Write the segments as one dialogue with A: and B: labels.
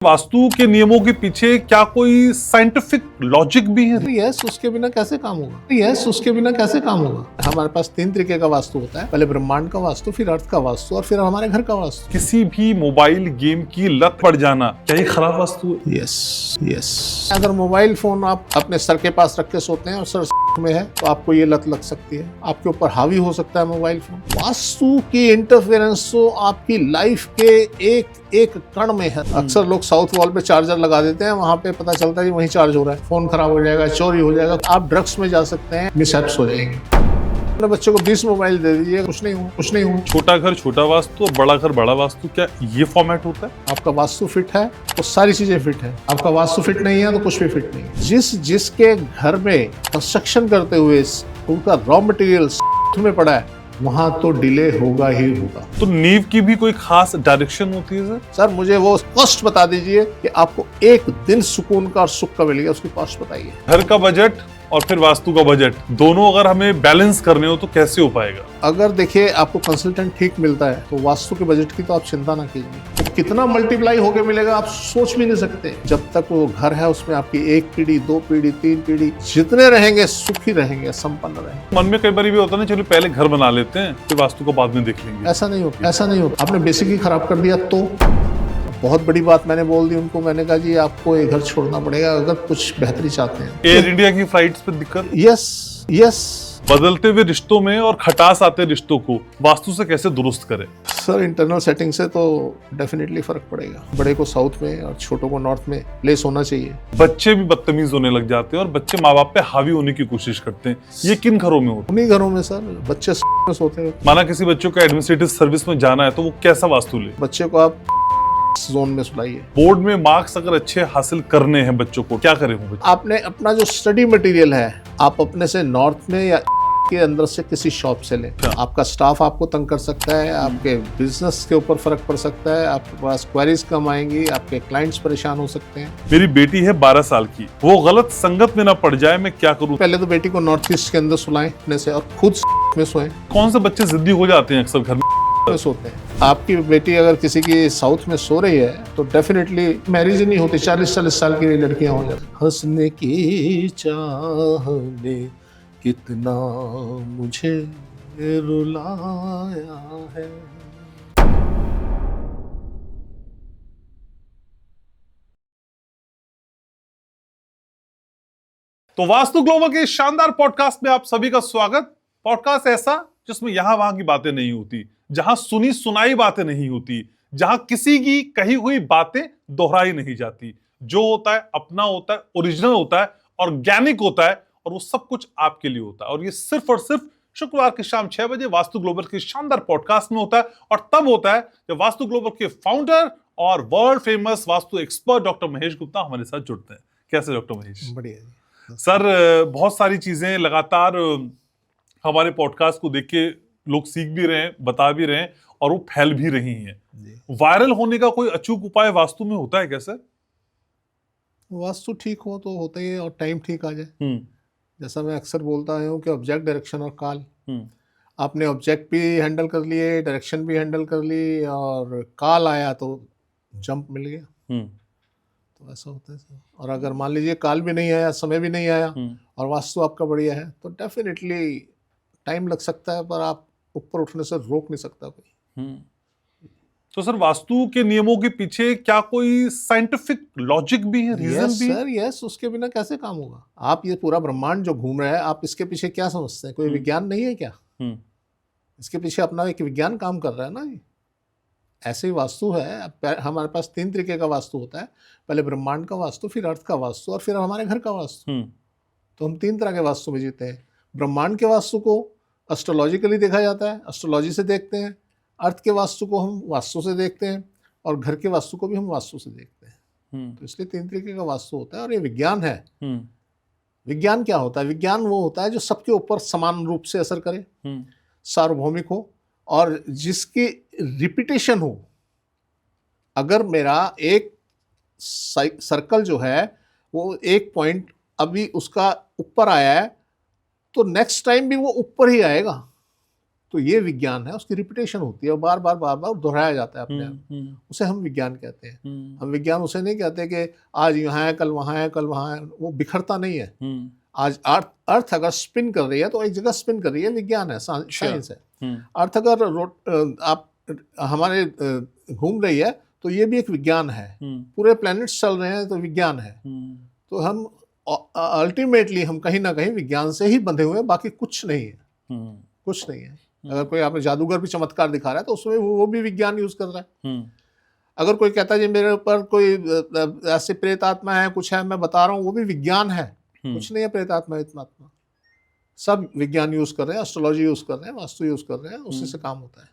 A: वास्तु के नियमों के पीछे क्या कोई साइंटिफिक लॉजिक भी है?
B: यस, उसके बिना कैसे काम होगा? यस, उसके बिना कैसे काम होगा? हमारे पास 3 तरीके का वास्तु होता है, पहले ब्रह्मांड का वास्तु, फिर अर्थ का वास्तु और फिर हमारे घर का वास्तु।
A: किसी भी मोबाइल गेम की लत पड़ जाना क्या ये खराब वास्तु है?
B: यस। अगर मोबाइल फोन आप अपने सर के पास रख के सोते हैं और सर में है तो आपको ये लत लग सकती है, आपके ऊपर हावी हो सकता है मोबाइल फोन। वास्तु की इंटरफेरेंस तो आपकी लाइफ के एक एक कण में है। अक्सर लोग साउथ वॉल पे चार्जर लगा देते हैं, वहां पे पता चलता है कि वहीं चार्ज हो रहा है, फोन खराब हो जाएगा, चोरी हो जाएगा, आप ड्रग्स में जा सकते हैं, मिसहैप्स हो जाएंगे। अपने बच्चों को 20 मोबाइल दे दीजिए, कुछ नहीं हूँ।
A: छोटा घर छोटा वास्तु और बड़ा घर बड़ा वास्तु, क्या ये फॉर्मेट होता है?
B: आपका वास्तु फिट है तो सारी चीजें फिट है, आपका वास्तु फिट नहीं है तो कुछ भी फिट नहीं है। जिसके घर में कंस्ट्रक्शन करते हुए उनका रॉ मटेरियल में पड़ा है, वहां तो डिले होगा ही होगा।
A: तो नींव की भी कोई खास डायरेक्शन होती है सर?
B: सर मुझे वो कॉस्ट बता दीजिए कि आपको एक दिन सुकून का और सुख का मिलेगा, उसकी कॉस्ट बताइए।
A: घर का बजट और फिर वास्तु का बजट, दोनों अगर हमें बैलेंस करने हो तो कैसे हो पाएगा?
B: अगर देखिए आपको कंसल्टेंट ठीक मिलता है तो वास्तु के बजट की तो आप चिंता ना कीजिए, तो कितना मल्टीप्लाई होके मिलेगा आप सोच भी नहीं सकते। जब तक वो घर है उसमें आपकी 1 पीढ़ी 2 पीढ़ी 3 पीढ़ी जितने रहेंगे सुखी रहेंगे, संपन्न रहेंगे।
A: मन में कई बार भी होता है ना, चलो पहले घर बना लेते हैं फिर वास्तु को बाद में देख लेंगे।
B: ऐसा नहीं होता। आपने बेसिक ही खराब कर दिया तो बहुत बड़ी बात मैंने बोल दी उनको। मैंने कहा जी आपको ये घर छोड़ना पड़ेगा अगर कुछ बेहतरी चाहते हैं।
A: एयर इंडिया की फ्लाइट्स पे दिक्कत?
B: यस।
A: बदलते हुए रिश्तों में और खटास आते रिश्तों को वास्तु से कैसे दुरुस्त करें?
B: सर इंटरनल सेटिंग से तो डेफिनेटली फर्क पड़ेगा। बड़े को साउथ में और छोटों को नॉर्थ में प्लेस होना चाहिए।
A: बच्चे भी बदतमीज होने लग जाते हैं और बच्चे माँ बाप पे हावी होने की कोशिश करते हैं, ये किन घरों में होता है?
B: उन्हीं घरों में सर बच्चे में सोते हैं।
A: माना किसी बच्चों को एडमिनिस्ट्रेटिव सर्विस में जाना है तो वो कैसा वास्तु ले?
B: बच्चे को आप जोन में सुलाइए।
A: बोर्ड में मार्क्स अगर अच्छे हासिल करने हैं बच्चों को, क्या करें वो बच्चे?
B: आपने अपना जो स्टडी मटेरियल है आप अपने से नॉर्थ में या के अंदर से किसी शॉप से लें। आपका स्टाफ आपको तंग कर सकता है, आपके बिजनेस के ऊपर फर्क पड़ सकता है, आपके पास क्वेरीज कम आएंगी, आपके क्लाइंट्स परेशान हो सकते हैं।
A: मेरी बेटी है 12 साल की, वो गलत संगत में ना पड़ जाए, मैं क्या करूं?
B: पहले तो बेटी को नॉर्थ ईस्ट के अंदर सुलाएं अपने से और खुद में सोएं।
A: कौन से बच्चे जिद्दी हो जाते हैं अक्सर घर में
B: सोते हैं? आपकी बेटी अगर किसी की साउथ में सो रही है तो डेफिनेटली मैरिज ही नहीं होती। 40-40 साल की लड़कियां हो जाती। हंसने की चाह ने कितना मुझे रुलाया है।
A: तो वास्तु ग्लोबल के शानदार पॉडकास्ट में आप सभी का स्वागत। पॉडकास्ट ऐसा जिसमें यहां वहां की बातें नहीं होती, जहां सुनी सुनाई बातें नहीं होती, जहां किसी की कही हुई बातें दोहराई नहीं जाती। जो होता है अपना होता है, ओरिजिनल होता है, ऑर्गेनिक होता है और वो सब कुछ आपके लिए होता है। और ये सिर्फ और सिर्फ शुक्रवार की शाम 6 बजे वास्तु ग्लोबल के शानदार पॉडकास्ट में होता है। और तब होता है जब वास्तु ग्लोबल के फाउंडर और world famous vastu expert doctor Mahesh Gupta हमारे साथ जुड़ते हैं। कैसे डॉक्टर महेश?
B: बढ़िया
A: सर, बहुत सारी चीजें लगातार हमारे पॉडकास्ट को देख के लोग सीख भी रहे हैं, बता भी रहे हैं और वो फैल भी रही हैं। वायरल होने का कोई अचूक उपाय वास्तु में होता है कैसे?
B: वास्तु ठीक हो तो होता ही है और टाइम ठीक आ जाए। जैसा मैं अक्सर बोलता हूँ कि ऑब्जेक्ट, डायरेक्शन और काल। आपने ऑब्जेक्ट भी हैंडल कर लिए, डायरेक्शन भी हैंडल कर ली और काल आया तो जंप मिल गया। तो ऐसा होता है सर। और अगर मान लीजिए काल भी नहीं आया, समय भी नहीं आया और वास्तु आपका बढ़िया है तो डेफिनेटली टाइम लग सकता है, पर आप ऊपर उठने से रोक नहीं सकता कोई।
A: तो सर वास्तु के नियमों के पीछे क्या कोई साइंटिफिक लॉजिक भी है, रीजन भी है?
B: सर यस, उसके बिना कैसे काम होगा? आप ये पूरा ब्रह्मांड जो घूम रहा है, आप इसके पीछे क्या समझते हैं? कोई विज्ञान नहीं है क्या? इसके पीछे अपना एक विज्ञान काम कर रहा है ना। ऐसे ही वास्तु है। हमारे पास 3 तरीके का वास्तु होता है, पहले ब्रह्मांड का वास्तु, फिर अर्थ का वास्तु और फिर हमारे घर का वास्तु। तो हम 3 तरह के वास्तु में जीते हैं। ब्रह्मांड के वास्तु को एस्ट्रोलॉजिकली देखा जाता है, एस्ट्रोलॉजी से देखते हैं। अर्थ के वास्तु को हम वास्तु से देखते हैं और घर के वास्तु को भी हम वास्तु से देखते हैं। तो इसलिए 3 तरीके का वास्तु होता है और ये विज्ञान है। विज्ञान क्या होता है? विज्ञान वो होता है जो सबके ऊपर समान रूप से असर करे, सार्वभौमिक हो और जिसकी रिपीटेशन हो। अगर मेरा एक सर्कल जो है वो एक पॉइंट अभी उसका ऊपर आया है तो नेक्स्ट टाइम भी वो ऊपर ही आएगा। तो ये विज्ञान है, उसकी रिपीटेशन होती है और बार बार दोहराया जाता है अपने आप, उसे हम विज्ञान कहते हैं। हम विज्ञान उसे नहीं कहते कि आज यहाँ है कल वहाँ है कल वहाँ है, वो बिखरता नहीं है। आज अर्थ अगर स्पिन कर रही है तो एक जगह स्पिन कर रही है, विज्ञान है, साइंस है। अर्थ अगर आप हमारे घूम रही है तो ये भी एक विज्ञान है। पूरे प्लैनेट्स चल रहे हैं तो विज्ञान है। तो हम अल्टीमेटली हम कहीं ना कहीं विज्ञान से ही बंधे हुए हैं, बाकी कुछ नहीं है, कुछ नहीं है। अगर कोई आपने जादूगर भी चमत्कार दिखा रहा है तो उसमें वो भी विज्ञान यूज कर रहा है। अगर कोई कहता है जी मेरे ऊपर कोई ऐसे प्रेत आत्मा है, कुछ है, मैं बता रहा हूँ, वो भी विज्ञान है। कुछ नहीं है प्रेत आत्मा आत्मा, सब विज्ञान यूज कर रहे हैं, एस्ट्रोलॉजी यूज कर रहे हैं, वास्तु यूज कर रहे हैं, उसी से काम होता है।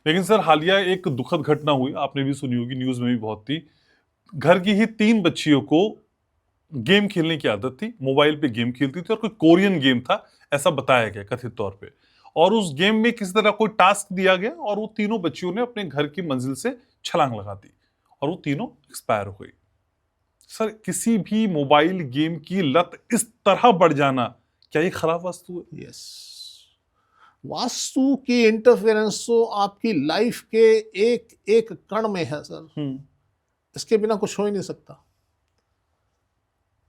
A: लेकिन सर हालिया एक दुखद घटना हुई, आपने भी सुनी होगी, न्यूज में भी बहुत थी। घर की ही 3 बच्चियों को गेम खेलने की आदत थी, मोबाइल पे गेम खेलती थी और कोई कोरियन गेम था ऐसा बताया गया कथित तौर पे। और उस गेम में किसी तरह कोई टास्क दिया गया और वो तीनों बच्चियों ने अपने घर की मंजिल से छलांग लगा दी और वो तीनों एक्सपायर हो गई। सर किसी भी मोबाइल गेम की लत इस तरह बढ़ जाना, क्या ये खराब वास्तु है?
B: यस, वास्तु की इंटरफेरेंस तो आपकी लाइफ के एक एक कण में है सर। इसके बिना कुछ हो ही नहीं सकता।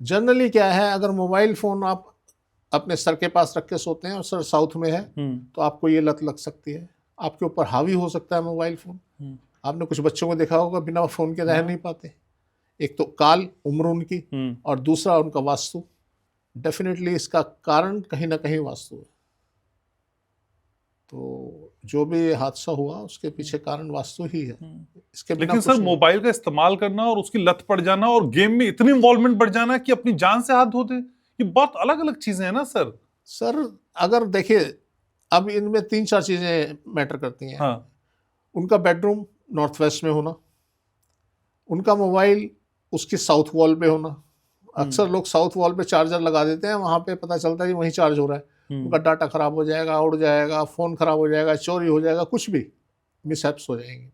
B: जनरली क्या है, अगर मोबाइल फोन आप अपने सर के पास रख के सोते हैं और सर साउथ में है तो आपको ये लत लग सकती है, आपके ऊपर हावी हो सकता है मोबाइल फोन। आपने कुछ बच्चों को देखा होगा बिना फोन के रह नहीं पाते। एक तो काल उम्र उनकी और दूसरा उनका वास्तु। डेफिनेटली इसका कारण कहीं ना कहीं वास्तु है। तो जो भी हादसा हुआ उसके पीछे कारण वास्तु ही है। इसके बिना
A: लेकिन सर मोबाइल का इस्तेमाल करना और उसकी लत पड़ जाना और गेम में इतनी इन्वॉल्वमेंट बढ़ जाना कि अपनी जान से हाथ धो दे, ये बहुत अलग अलग चीजें हैं ना सर।
B: सर अगर देखिए, अब इनमें 3-4 चीजें मैटर करती हैं।
A: हाँ।
B: उनका बेडरूम नॉर्थ वेस्ट में होना, उनका मोबाइल उसकी साउथ वॉल पे होना। अक्सर लोग साउथ वॉल पे चार्जर लगा देते हैं, वहां पे पता चलता है कि वहीं चार्ज हो रहा है। उनका डाटा खराब हो जाएगा, उड़ जाएगा, फोन खराब हो जाएगा, चोरी हो जाएगा, कुछ भी मिसहैप्स हो जाएंगे।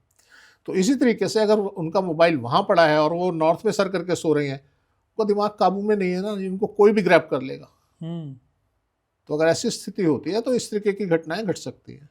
B: तो इसी तरीके से अगर उनका मोबाइल वहां पड़ा है और वो नॉर्थ में सर करके सो रही हैं, उनका दिमाग काबू में नहीं है ना, इनको कोई भी ग्रैब कर लेगा। तो अगर ऐसी स्थिति होती है तो इस तरीके की घटनाएं घट सकती है।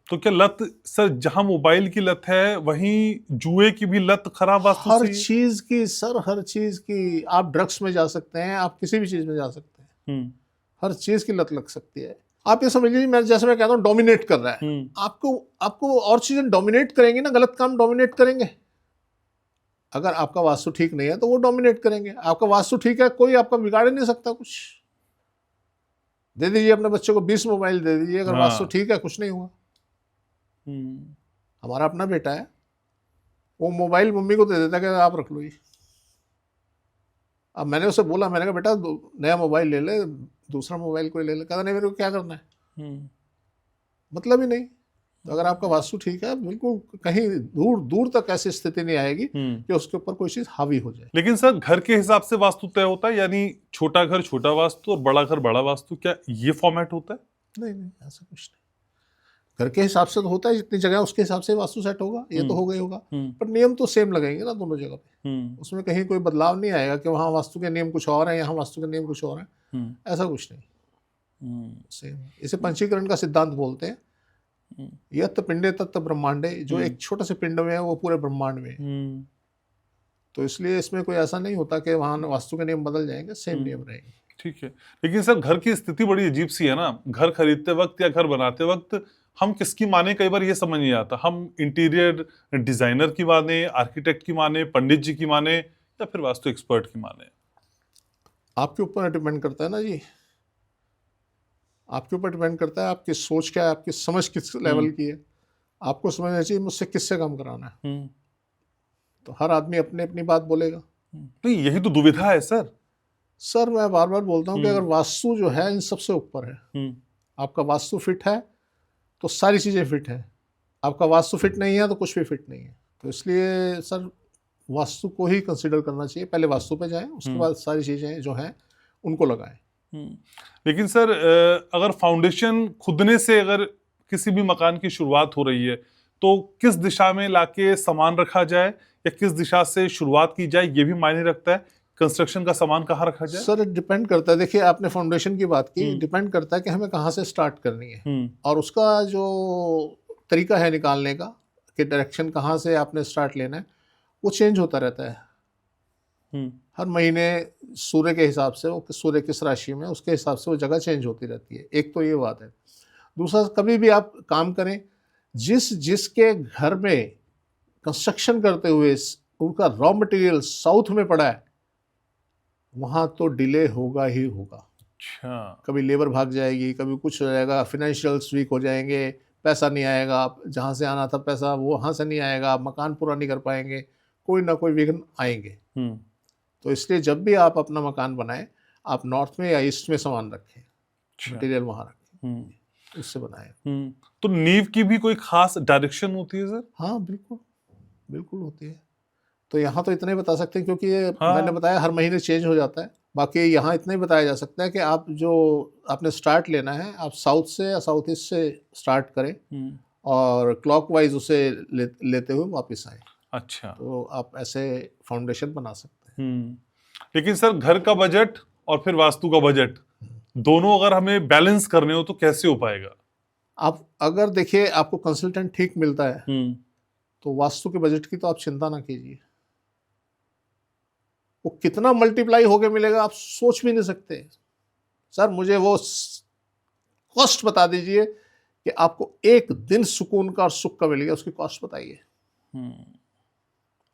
A: तो क्या लत सर, जहां मोबाइल की लत है वहीं जुए की भी लत खराब वास्तु
B: हर
A: से?
B: चीज की सर, हर चीज की। आप ड्रग्स में जा सकते हैं, आप किसी भी चीज में जा सकते हैं। हर चीज की लत लग सकती है। आप ये समझ लीजिए, मैं जैसे मैं कहता हूँ डोमिनेट कर रहा है, आपको और चीजें डोमिनेट करेंगी ना, गलत काम डोमिनेट करेंगे। अगर आपका वास्तु ठीक नहीं है तो वो डोमिनेट करेंगे। आपका वास्तु ठीक है, कोई आपका बिगाड़ नहीं सकता कुछ। दे दीजिए अपने बच्चों को 20 मोबाइल दे दीजिए, अगर वास्तु ठीक है कुछ नहीं हुआ। हमारा अपना बेटा है, वो मोबाइल मम्मी को दे देता है कि आप रख लो ये। अब मैंने उसे बोला, मैंने कहा बेटा नया मोबाइल ले ले, दूसरा मोबाइल कोई ले ले। कहता नहीं मेरे को क्या करना है, मतलब ही नहीं। तो अगर आपका वास्तु ठीक है, बिल्कुल कहीं दूर दूर तक ऐसी स्थिति नहीं आएगी कि उसके ऊपर कोई चीज हावी हो जाए।
A: लेकिन सर घर के हिसाब से वास्तु तय होता है, यानी छोटा घर छोटा वास्तु और बड़ा घर बड़ा वास्तु, क्या ये फॉर्मेट होता है?
B: नहीं, ऐसा कुछ नहीं। घर के हिसाब से तो होता है, जितनी जगह उसके हिसाब से वास्तु सेट होगा, ये तो हो गई होगा। पर नियम तो सेम लगेंगे ना दोनों जगह पे। उसमें कहीं कोई बदलाव नहीं आएगा कि वहाँ वास्तु के नियम कुछ और है, यहाँ वास्तु के नियम कुछ और है। ऐसा कुछ नहीं, सेम। इसे पंचीकरण का सिद्धांत बोलते हैं। यत् पिंडे तत् ब्रह्मांडे, जो एक छोटे से पिंड में है वो पूरे ब्रह्मांड में है। तो इसलिए इसमें कोई ऐसा नहीं होता कि वहाँ वास्तु के नियम बदल जाएंगे, सेम नियम रहेंगे।
A: ठीक है। लेकिन सर घर की स्थिति बड़ी अजीब सी है ना। घर खरीदते वक्त या घर बनाते वक्त हम किसकी माने, कई बार ये समझ नहीं आता। हम इंटीरियर डिजाइनर की माने, आर्किटेक्ट की माने, पंडित जी की माने, या फिर वास्तु एक्सपर्ट की माने?
B: आपके ऊपर डिपेंड करता है ना जी, आपके ऊपर डिपेंड करता है आपकी सोच क्या है, आपकी समझ किस लेवल की है। आपको समझना चाहिए मुझसे किससे काम कराना है। तो हर आदमी अपने अपनी बात बोलेगा।
A: नहीं, यही तो दुविधा है सर।
B: सर मैं बार बार बोलता हूँ कि अगर वास्तु जो है इन सबसे ऊपर है। आपका वास्तु फिट है तो सारी चीज़ें फिट है, आपका वास्तु फिट नहीं है तो कुछ भी फिट नहीं है। तो इसलिए सर वास्तु को ही कंसिडर करना चाहिए। पहले वास्तु पे जाएं, उसके बाद सारी चीज़ें जो हैं उनको लगाएं।
A: लेकिन सर अगर फाउंडेशन खुदने से अगर किसी भी मकान की शुरुआत हो रही है तो किस दिशा में लाके सामान रखा जाए या किस दिशा से शुरुआत की जाए, ये भी मायने रखता है। कंस्ट्रक्शन का सामान कहाँ रखा जाए?
B: सर डिपेंड करता है, देखिए आपने फाउंडेशन की बात की, डिपेंड करता है कि हमें कहाँ से स्टार्ट करनी है और उसका जो तरीका है निकालने का कि डायरेक्शन कहाँ से आपने स्टार्ट लेना है वो चेंज होता रहता है। हर महीने सूर्य के हिसाब से, वो सूर्य किस राशि में, उसके हिसाब से वो जगह चेंज होती रहती है। एक तो ये बात है। दूसरा, कभी भी आप काम करें, जिसके घर में कंस्ट्रक्शन करते हुए उनका रॉ मटेरियल साउथ में पड़ा है, वहाँ तो डिले होगा ही होगा।
A: अच्छा।
B: कभी लेबर भाग जाएगी, कभी कुछ हो जाएगा, फाइनेंशियल्स वीक हो जाएंगे, पैसा नहीं आएगा, जहाँ से आना था पैसा वो वहाँ से नहीं आएगा, मकान पूरा नहीं कर पाएंगे, कोई ना कोई विघ्न आएंगे। तो इसलिए जब भी आप अपना मकान बनाएं, आप नॉर्थ में या ईस्ट में सामान रखें, मटेरियल वहाँ रखें, उससे बनाएं।
A: तो नींव की भी कोई खास डायरेक्शन होती है सर?
B: हाँ बिल्कुल बिल्कुल होती है। तो यहाँ तो इतना ही बता सकते हैं क्योंकि ये मैंने बताया हर महीने चेंज हो जाता है। बाकी यहाँ इतना ही बताया जा सकता है कि आप जो आपने स्टार्ट लेना है, आप साउथ से या साउथ ईस्ट से स्टार्ट करें और क्लॉकवाइज उसे लेते हुए वापस आए।
A: अच्छा।
B: तो आप ऐसे फाउंडेशन बना सकते हैं।
A: लेकिन सर घर का बजट और फिर वास्तु का बजट दोनों अगर हमें बैलेंस करने हो तो कैसे हो पाएगा?
B: आप अगर देखिए आपको कंसल्टेंट ठीक मिलता है तो वास्तु के बजट की तो आप चिंता ना कीजिए, वो कितना मल्टीप्लाई होके मिलेगा आप सोच भी नहीं सकते। सर मुझे वो कॉस्ट बता दीजिए कि आपको एक दिन सुकून का और सुख का मिलेगा, उसकी कॉस्ट बताइए।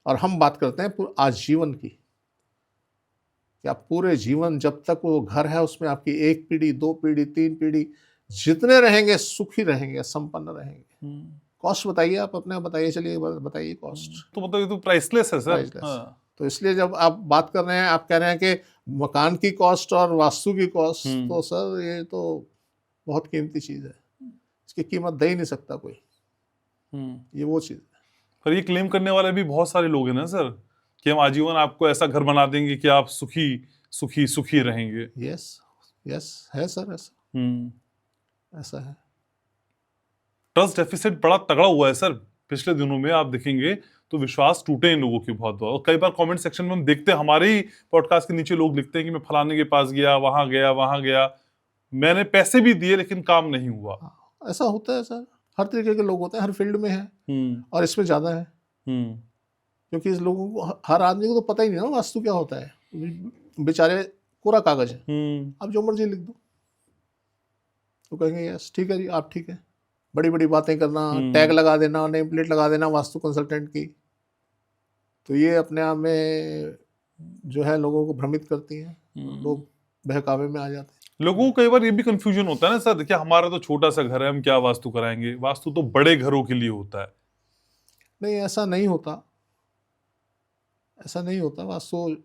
B: और हम बात करते हैं आजीवन की, कि आप पूरे जीवन जब तक वो घर है उसमें आपकी 1 पीढ़ी 2 पीढ़ी 3 पीढ़ी जितने रहेंगे सुखी रहेंगे, संपन्न रहेंगे। कॉस्ट बताइए, आप अपने आप बताइए, चलिए बताइए कॉस्ट।
A: तो मतलब ये तो प्राइसलेस है सर।
B: प्राइसलेस। हाँ। तो इसलिए जब आप बात कर रहे हैं, आप कह रहे हैं कि मकान की कॉस्ट और वास्तु की कॉस्ट, तो सर ये तो बहुत कीमती चीज़ है, इसकी कीमत दे ही नहीं सकता कोई। ये वो चीज़ है।
A: पर ये क्लेम करने वाले भी बहुत सारे लोग हैं ना सर कि हम आजीवन आपको ऐसा घर बना देंगे कि आप सुखी सुखी सुखी रहेंगे।
B: यस यस है सर, ऐसा है।
A: ट्रस्ट डेफिसिट बड़ा तगड़ा हुआ है सर पिछले दिनों में, आप देखेंगे तो विश्वास टूटे इन लोगों की बहुत। और कई बार कमेंट सेक्शन में हम देखते हैं, हमारे ही पॉडकास्ट के नीचे लोग लिखते हैं कि मैं फलाने के पास गया, वहां गया, मैंने पैसे भी दिए लेकिन काम नहीं हुआ।
B: ऐसा होता है सर, हर तरीके के लोग होते हैं, हर फील्ड में है और इसमें ज्यादा है। क्योंकि इस लोगों को, हर आदमी को तो पता ही नहीं ना वास्तु क्या होता है, बेचारे कोरा कागज है, आप जो मर्जी लिख दो तो कहेंगे यस ठीक है जी, आप ठीक है। बड़ी बड़ी बातें करना, टैग लगा देना, नेम प्लेट लगा देना वास्तु कंसल्टेंट की, तो ये अपने आप में जो है लोगों को भ्रमित करती हैं, लोग बहकावे में आ जाते हैं।
A: लोगों को कई बार ये भी कंफ्यूजन होता है ना सर, क्या हमारा तो छोटा सा घर है, हम क्या वास्तु कराएंगे, वास्तु तो बड़े घरों के लिए होता है।
B: नहीं ऐसा नहीं होता, ऐसा नहीं होता, वास्तु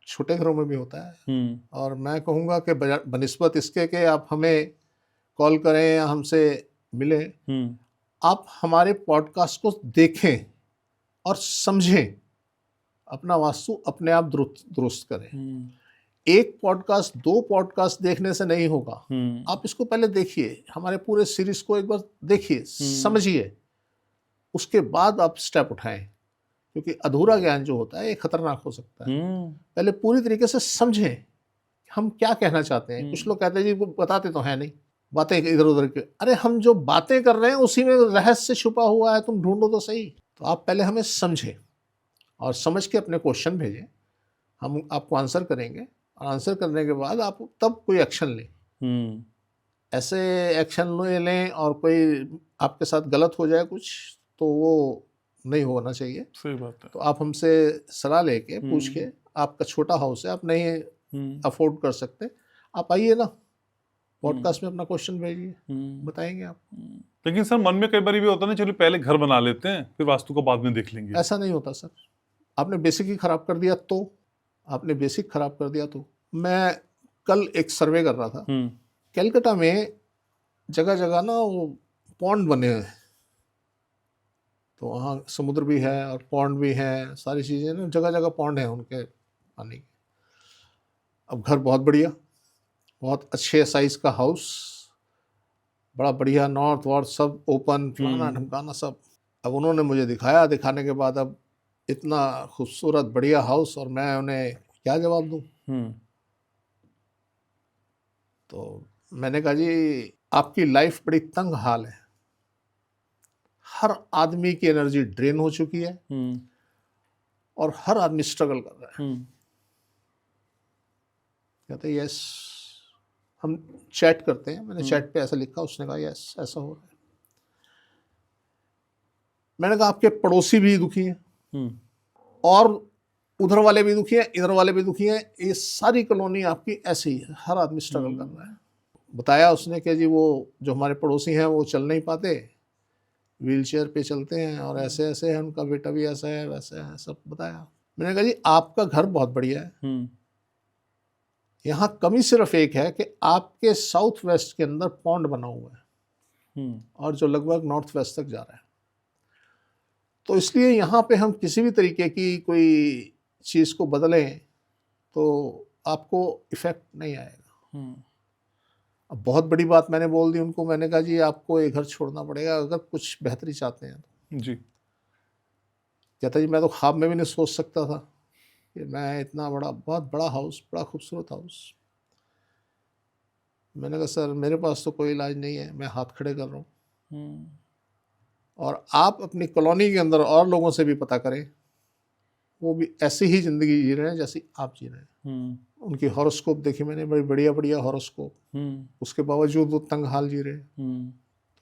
B: छोटे घरों में भी होता है। और मैं कहूँगा कि बनिस्बत इसके कि आप हमें कॉल करें या हमसे मिलें, आप हमारे पॉडकास्ट को देखें और समझें, अपना वास्तु अपने आप दुरुस्त करें। एक पॉडकास्ट 2 पॉडकास्ट देखने से नहीं होगा, आप इसको पहले देखिए, हमारे पूरे सीरीज को एक बार देखिए, समझिए, उसके बाद आप स्टेप उठाएं। क्योंकि अधूरा ज्ञान जो होता है ये खतरनाक हो सकता है। पहले पूरी तरीके से समझें हम क्या कहना चाहते हैं। कुछ लोग कहते हैं जी वो बताते तो है नहीं, बातें इधर उधर के, अरे हम जो बातें कर रहे हैं उसी में रहस्य छुपा हुआ है, तुम ढूंढो तो सही। तो आप पहले हमें समझें और समझ के अपने क्वेश्चन भेजें, हम आपको आंसर करेंगे और आंसर करने के बाद आप तब कोई एक्शन लें। ऐसे एक्शन लें और कोई आपके साथ गलत हो जाए कुछ, तो वो नहीं होना चाहिए।
A: सही बात है।
B: तो आप हमसे सलाह लेके पूछ के, आपका छोटा हाउस है, आप नहीं अफोर्ड कर सकते, आप आइए ना पॉडकास्ट में अपना क्वेश्चन भेजिए, बताएंगे आप।
A: लेकिन सर मन में कई बार भी होता है ना, चलो पहले घर बना लेते हैं फिर वास्तु को बाद में देख लेंगे।
B: ऐसा नहीं होता सर, आपने बेसिक ही खराब कर दिया तो, आपने बेसिक खराब कर दिया तो। मैं कल एक सर्वे कर रहा था, कलकत्ता में जगह जगह ना वो पॉन्ड बने हुए हैं, तो वहाँ समुद्र भी है और पॉन्ड भी है, सारी चीज़ें ना, जगह जगह पॉन्ड है उनके पानी के। अब घर बहुत बढ़िया, बहुत अच्छे साइज का हाउस, बड़ा बढ़िया, नॉर्थ वॉर्थ सब ओपन, फलाना ढमकाना सब। अब उन्होंने मुझे दिखाया, दिखाने के बाद अब इतना खूबसूरत बढ़िया हाउस, और मैं उन्हें क्या जवाब दूं?
A: हम्म
B: तो मैंने कहा जी आपकी लाइफ बड़ी तंग हाल है, हर आदमी की एनर्जी ड्रेन हो चुकी है
A: हम्म
B: और हर आदमी स्ट्रगल कर रहा है।
A: हम्म
B: कहते यस, हम चैट करते हैं, मैंने चैट पे ऐसा लिखा, उसने कहा यस ऐसा हो रहा है। मैंने कहा आपके पड़ोसी भी दुखी हैं
A: हम्म
B: और उधर वाले भी दुखी हैं, इधर वाले भी दुखी हैं, ये सारी कॉलोनी आपकी ऐसी ही है, हर आदमी स्ट्रगल कर रहा है। बताया उसने कि जी वो जो हमारे पड़ोसी हैं वो चल नहीं पाते, व्हीलचेयर पे चलते हैं और ऐसे ऐसे है, उनका बेटा भी ऐसा है वैसा है, सब बताया। मैंने कहा जी आपका घर बहुत बढ़िया है, यहाँ कमी सिर्फ एक है कि आपके साउथ वेस्ट के अंदर पॉन्ड बना हुआ है और जो लगभग नॉर्थ वेस्ट तक जा रहा है, तो इसलिए यहाँ पे हम किसी भी तरीके की कोई चीज़ को बदलें तो आपको इफेक्ट नहीं आएगा। अब बहुत बड़ी बात मैंने बोल दी उनको, मैंने कहा जी आपको ये घर छोड़ना पड़ेगा अगर कुछ बेहतरी चाहते हैं तो।
A: जी।
B: कहता जी मैं तो ख्वाब में भी नहीं सोच सकता था कि मैं इतना बड़ा, बहुत बड़ा हाउस, बड़ा खूबसूरत हाउस। मैंने कहा सर मेरे पास तो कोई इलाज नहीं है, मैं हाथ खड़े कर रहा हूँ और आप अपनी कॉलोनी के अंदर और लोगों से भी पता करें, वो भी ऐसी ही ज़िंदगी जी रहे हैं जैसी आप जी रहे हैं। उनकी हॉरोस्कोप देखी मैंने, बड़ी बढ़िया बढ़िया हॉरोस्कोप, उसके बावजूद वो तंग हाल जी रहे हैं।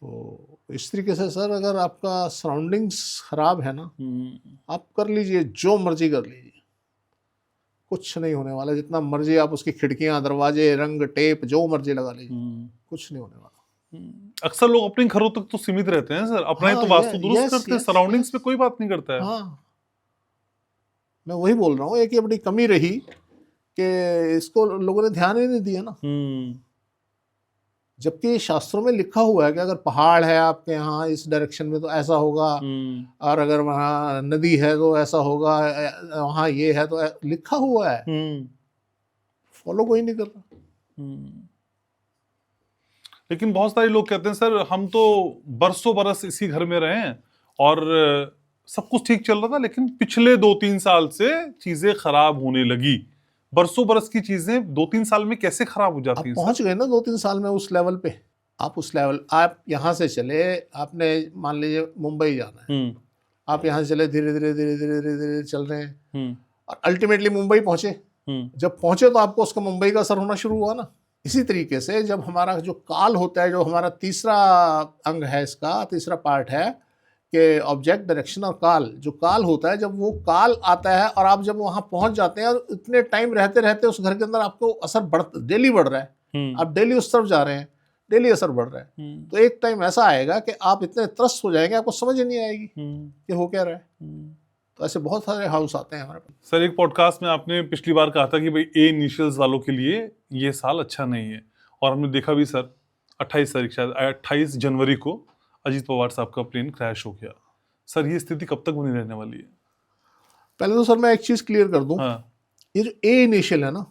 B: तो इस तरीके से सर अगर आपका सराउंडिंग्स खराब है ना, आप कर लीजिए जो मर्जी कर लीजिए, कुछ नहीं होने वाला। जितना मर्जी आप उसकी खिड़कियां, दरवाजे, रंग, टेप जो मर्जी लगा लीजिए, कुछ नहीं होने वाला।
A: अक्सर लोग अपने घरों तक तो सीमित रहते हैं सर, अपना ही तो वास्तु दुरुस्त करते हैं, सराउंडिंग्स पे कोई बात नहीं करता है।
B: हाँ, मैं वही बोल रहा हूँ, एक ये बड़ी कमी रही कि इसको लोगों ने ध्यान ही नहीं दिया ना। जबकि शास्त्रों में लिखा हुआ है कि अगर पहाड़ है आपके यहाँ इस डायरेक्शन में तो ऐसा होगा, और अगर वहाँ नदी है तो ऐसा होगा, वहाँ ये है तो लिखा हुआ है, फॉलो कोई नहीं कर रहा।
A: लेकिन बहुत सारे लोग कहते हैं सर हम तो बरसों बरस इसी घर में रहे हैं और सब कुछ ठीक चल रहा था, लेकिन पिछले 2-3 साल से चीजें खराब होने लगी। बरसों बरस की चीजें 2-3 साल में कैसे खराब हो जाती हैं?
B: आप पहुंच गए ना 2-3 साल में उस लेवल पे, आप उस लेवल, आप यहाँ से चले, आपने मान लीजिए मुंबई जाना है, आप यहाँ से चले, धीरे धीरे धीरे धीरे धीरे धीरे चल रहे हैं और अल्टीमेटली मुंबई पहुंचे। जब पहुंचे तो आपको उसका मुंबई का असर होना शुरू हुआ ना। इसी तरीके से जब हमारा जो काल होता है, जो हमारा तीसरा अंग है, इसका तीसरा पार्ट है कि ऑब्जेक्ट, डायरेक्शन और काल, जो काल होता है, जब वो काल आता है और आप जब वहां पहुंच जाते हैं और इतने टाइम रहते रहते उस घर के अंदर आपको असर डेली बढ़ रहा है, आप डेली उस तरफ जा रहे हैं, डेली असर बढ़ रहा है, तो एक टाइम ऐसा आएगा कि आप इतने त्रस्त हो जाएंगे आपको समझ ही नहीं आएगी कि हो क्या रहा है। तो ऐसे बहुत सारे हाउस आते हैं हमारे पास।
A: सर एक पॉडकास्ट में आपने पिछली बार कहा था कि भाई ए इनिशियल्स वालों के लिए ये साल अच्छा नहीं है, और हमने देखा भी सर 28 जनवरी को अजीत पवार साहब का प्लेन क्रैश हो गया। सर ये स्थिति कब तक बनी रहने वाली है?
B: पहले तो सर मैं एक चीज क्लियर कर दूं,
A: हाँ।
B: ये जो ए इनिशियल है ना,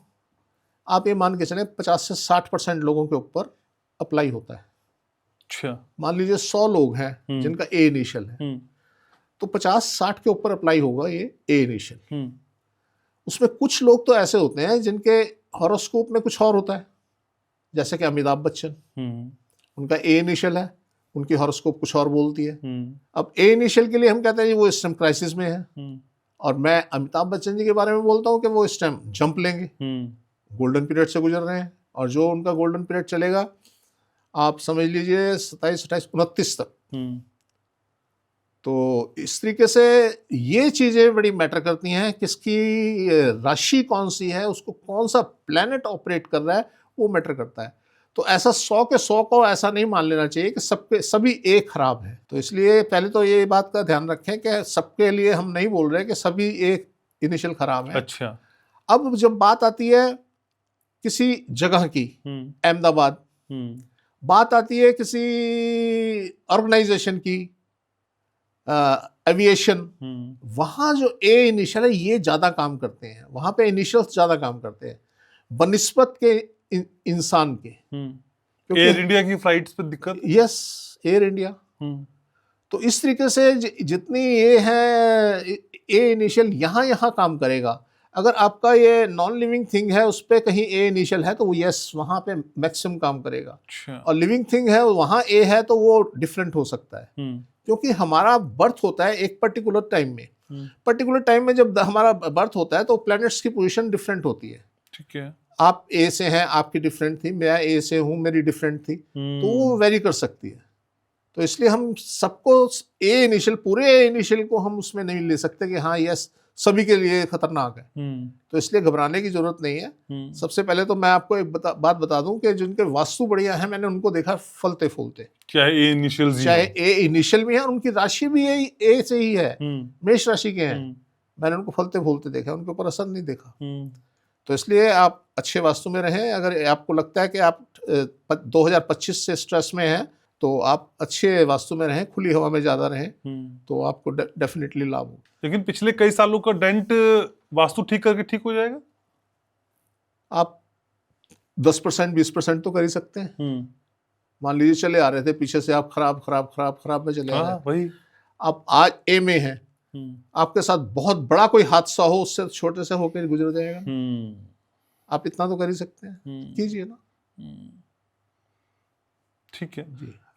B: आप ये मान के चले 50 से 60% लोगों के ऊपर अप्लाई होता है।
A: अच्छा।
B: मान लीजिए 100 लोग हैं जिनका ए इनिशियल है, तो 50-60 के ऊपर अप्लाई होगा ये ए इनिशियल। उसमें कुछ लोग तो ऐसे होते हैं जिनके हॉरोस्कोप में कुछ और होता है, जैसे कि अमिताभ बच्चन, उनका ए इनिशियल है, उनकी हॉरोस्कोप कुछ और बोलती है। अब ए इनिशियल के लिए हम कहते हैं वो इस टाइम क्राइसिस में है, और मैं अमिताभ बच्चन जी के बारे में बोलता हूँ कि वो इस टाइम जंप लेंगे, गोल्डन पीरियड से गुजर रहे हैं, और जो उनका गोल्डन पीरियड चलेगा आप समझ लीजिए 27, 28, 29 तक। तो इस तरीके से ये चीज़ें बड़ी मैटर करती हैं, किसकी राशि कौन सी है, उसको कौन सा प्लैनेट ऑपरेट कर रहा है, वो मैटर करता है। तो ऐसा 100 के 100 को ऐसा नहीं मान लेना चाहिए कि सबके सभी एक खराब है। तो इसलिए पहले तो ये बात का ध्यान रखें कि सबके लिए हम नहीं बोल रहे कि सभी एक इनिशियल खराब है।
A: अच्छा।
B: अब जब बात आती है किसी जगह की, अहमदाबाद, बात आती है किसी ऑर्गेनाइजेशन की, एविएशन, वहां जो ए इनिशियल है ये ज्यादा काम करते हैं, वहां पे इनिशियल्स ज्यादा काम करते हैं बनिस्बत के इंसान के।
A: एयर इंडिया की फ्लाइट्स पे दिक्कत?
B: Yes, air India. तो इस तरीके से जितनी ये है ए इनिशियल यहाँ काम करेगा। अगर आपका ये नॉन लिविंग थिंग है उस पर कहीं ए इनिशियल है तो वो यस वहाँ पे मैक्सिमम काम करेगा,
A: अच्छा।
B: और लिविंग थिंग है वहाँ ए है तो वो डिफरेंट हो सकता है। क्योंकि हमारा बर्थ होता है एक पर्टिकुलर टाइम में, पर्टिकुलर टाइम में जब हमारा बर्थ होता है तो प्लैनेट्स की पोजीशन डिफरेंट होती है।
A: ठीक है।
B: आप ए से हैं, आपकी डिफरेंट थी, मैं ए से हूँ, मेरी डिफरेंट थी, तो वो वेरी कर सकती है। तो इसलिए हम सबको ए इनिशियल, पूरे ए इनिशियल को हम उसमें नहीं ले सकते कि हाँ यस सभी के लिए खतरनाक है। तो इसलिए घबराने की जरूरत नहीं है। सबसे पहले तो मैं आपको एक बात बता दूं कि जिनके वास्तु बढ़िया है मैंने उनको देखा फलते फूलते,
A: चाहे ए इनिशियल
B: चाहे ए इनिशियल में है और उनकी राशि भी ए से ही है, मेष राशि के हैं, मैंने उनको फलते फूलते देखा, उनके ऊपर असर नहीं देखा। तो इसलिए आप अच्छे वास्तु में रहें। अगर आपको लगता है कि आप 2025 से स्ट्रेस में हैं तो आप अच्छे वास्तु में रहें, खुली हवा में ज्यादा रहें, तो आपको डेफिनेटली लाभ हो।
A: लेकिन पिछले कई सालों का डेंट वास्तु ठीक करके ठीक हो जाएगा? आप
B: 10% 20% तो कर ही सकते हैं। मान लीजिए चले आ रहे थे पीछे से, आप खराब में चले आ रहे,
A: वही
B: आप आज ए में हैं, आपके साथ बहुत बड़ा कोई हादसा हो, उससे छोटे से होकर गुजर जाएगा। आप इतना तो कर ही सकते हैं, कीजिए ना।
A: ठीक है।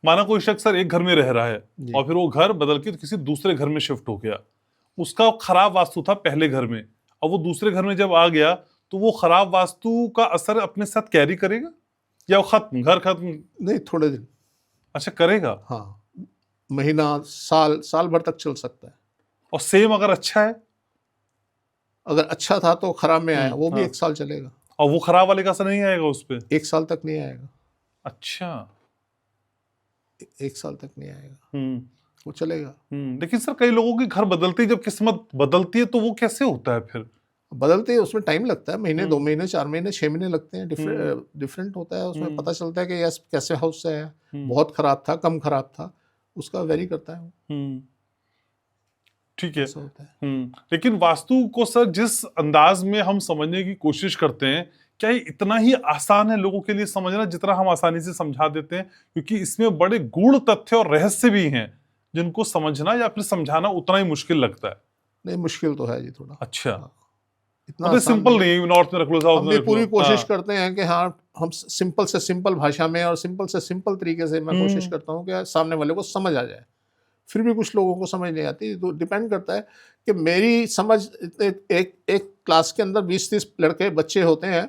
A: माना कोई शख्स सर एक घर में रह रहा है और फिर वो घर बदल के किसी दूसरे घर में शिफ्ट हो गया, उसका खराब वास्तु था पहले घर में, और वो दूसरे घर में जब आ गया तो वो खराब वास्तु का असर अपने साथ कैरी करेगा या वो खत्म, घर खत्म?
B: नहीं, थोड़े दिन।
A: अच्छा, करेगा?
B: हाँ, महीना, साल भर तक चल सकता है।
A: और सेम अगर अच्छा है?
B: अगर अच्छा था तो खराब में आया, वो भी 1 साल चलेगा।
A: और वो खराब वाले का असर नहीं आएगा उस पर?
B: 1 साल तक नहीं आएगा।
A: अच्छा,
B: 1 साल तक नहीं आएगा, वो चलेगा।
A: लेकिन सर कई लोगों की घर बदलती है, जब किस्मत बदलती है तो वो कैसे होता है फिर?
B: बदलते हैं, उसमें टाइम लगता है, महीने 2 महीने 4 महीने 6 महीने लगते हैं। डिफरेंट होता है उसमें, पता चलता है कि यस कैसे हाउस से है, बहुत खराब था, कम खराब था, उसका वेरी करता है।
A: ठीक है। लेकिन वास्तु को सर जिस अंदाज में हम समझने की कोशिश करते हैं, क्या ये इतना ही आसान है लोगों के लिए समझना जितना हम आसानी से समझा देते हैं? क्योंकि इसमें बड़े गूढ़ तथ्य और रहस्य भी हैं जिनको समझना या फिर समझाना उतना ही मुश्किल लगता है।
B: नहीं, मुश्किल तो है जी थोड़ा।
A: अच्छा,
B: इतना
A: तो सिंपल नहीं है, नॉर्थ में रख लो, साउथ में रख लो।
B: पूरी कोशिश करते हैं कि हाँ हम सिंपल से सिंपल भाषा में और सिंपल से सिंपल तरीके से मैं कोशिश करता हूँ कि सामने वाले को समझ आ जाए। फिर भी कुछ लोगों को समझ नहीं आती, तो डिपेंड करता है कि मेरी समझ, एक क्लास के अंदर 20-30 लड़के बच्चे होते हैं,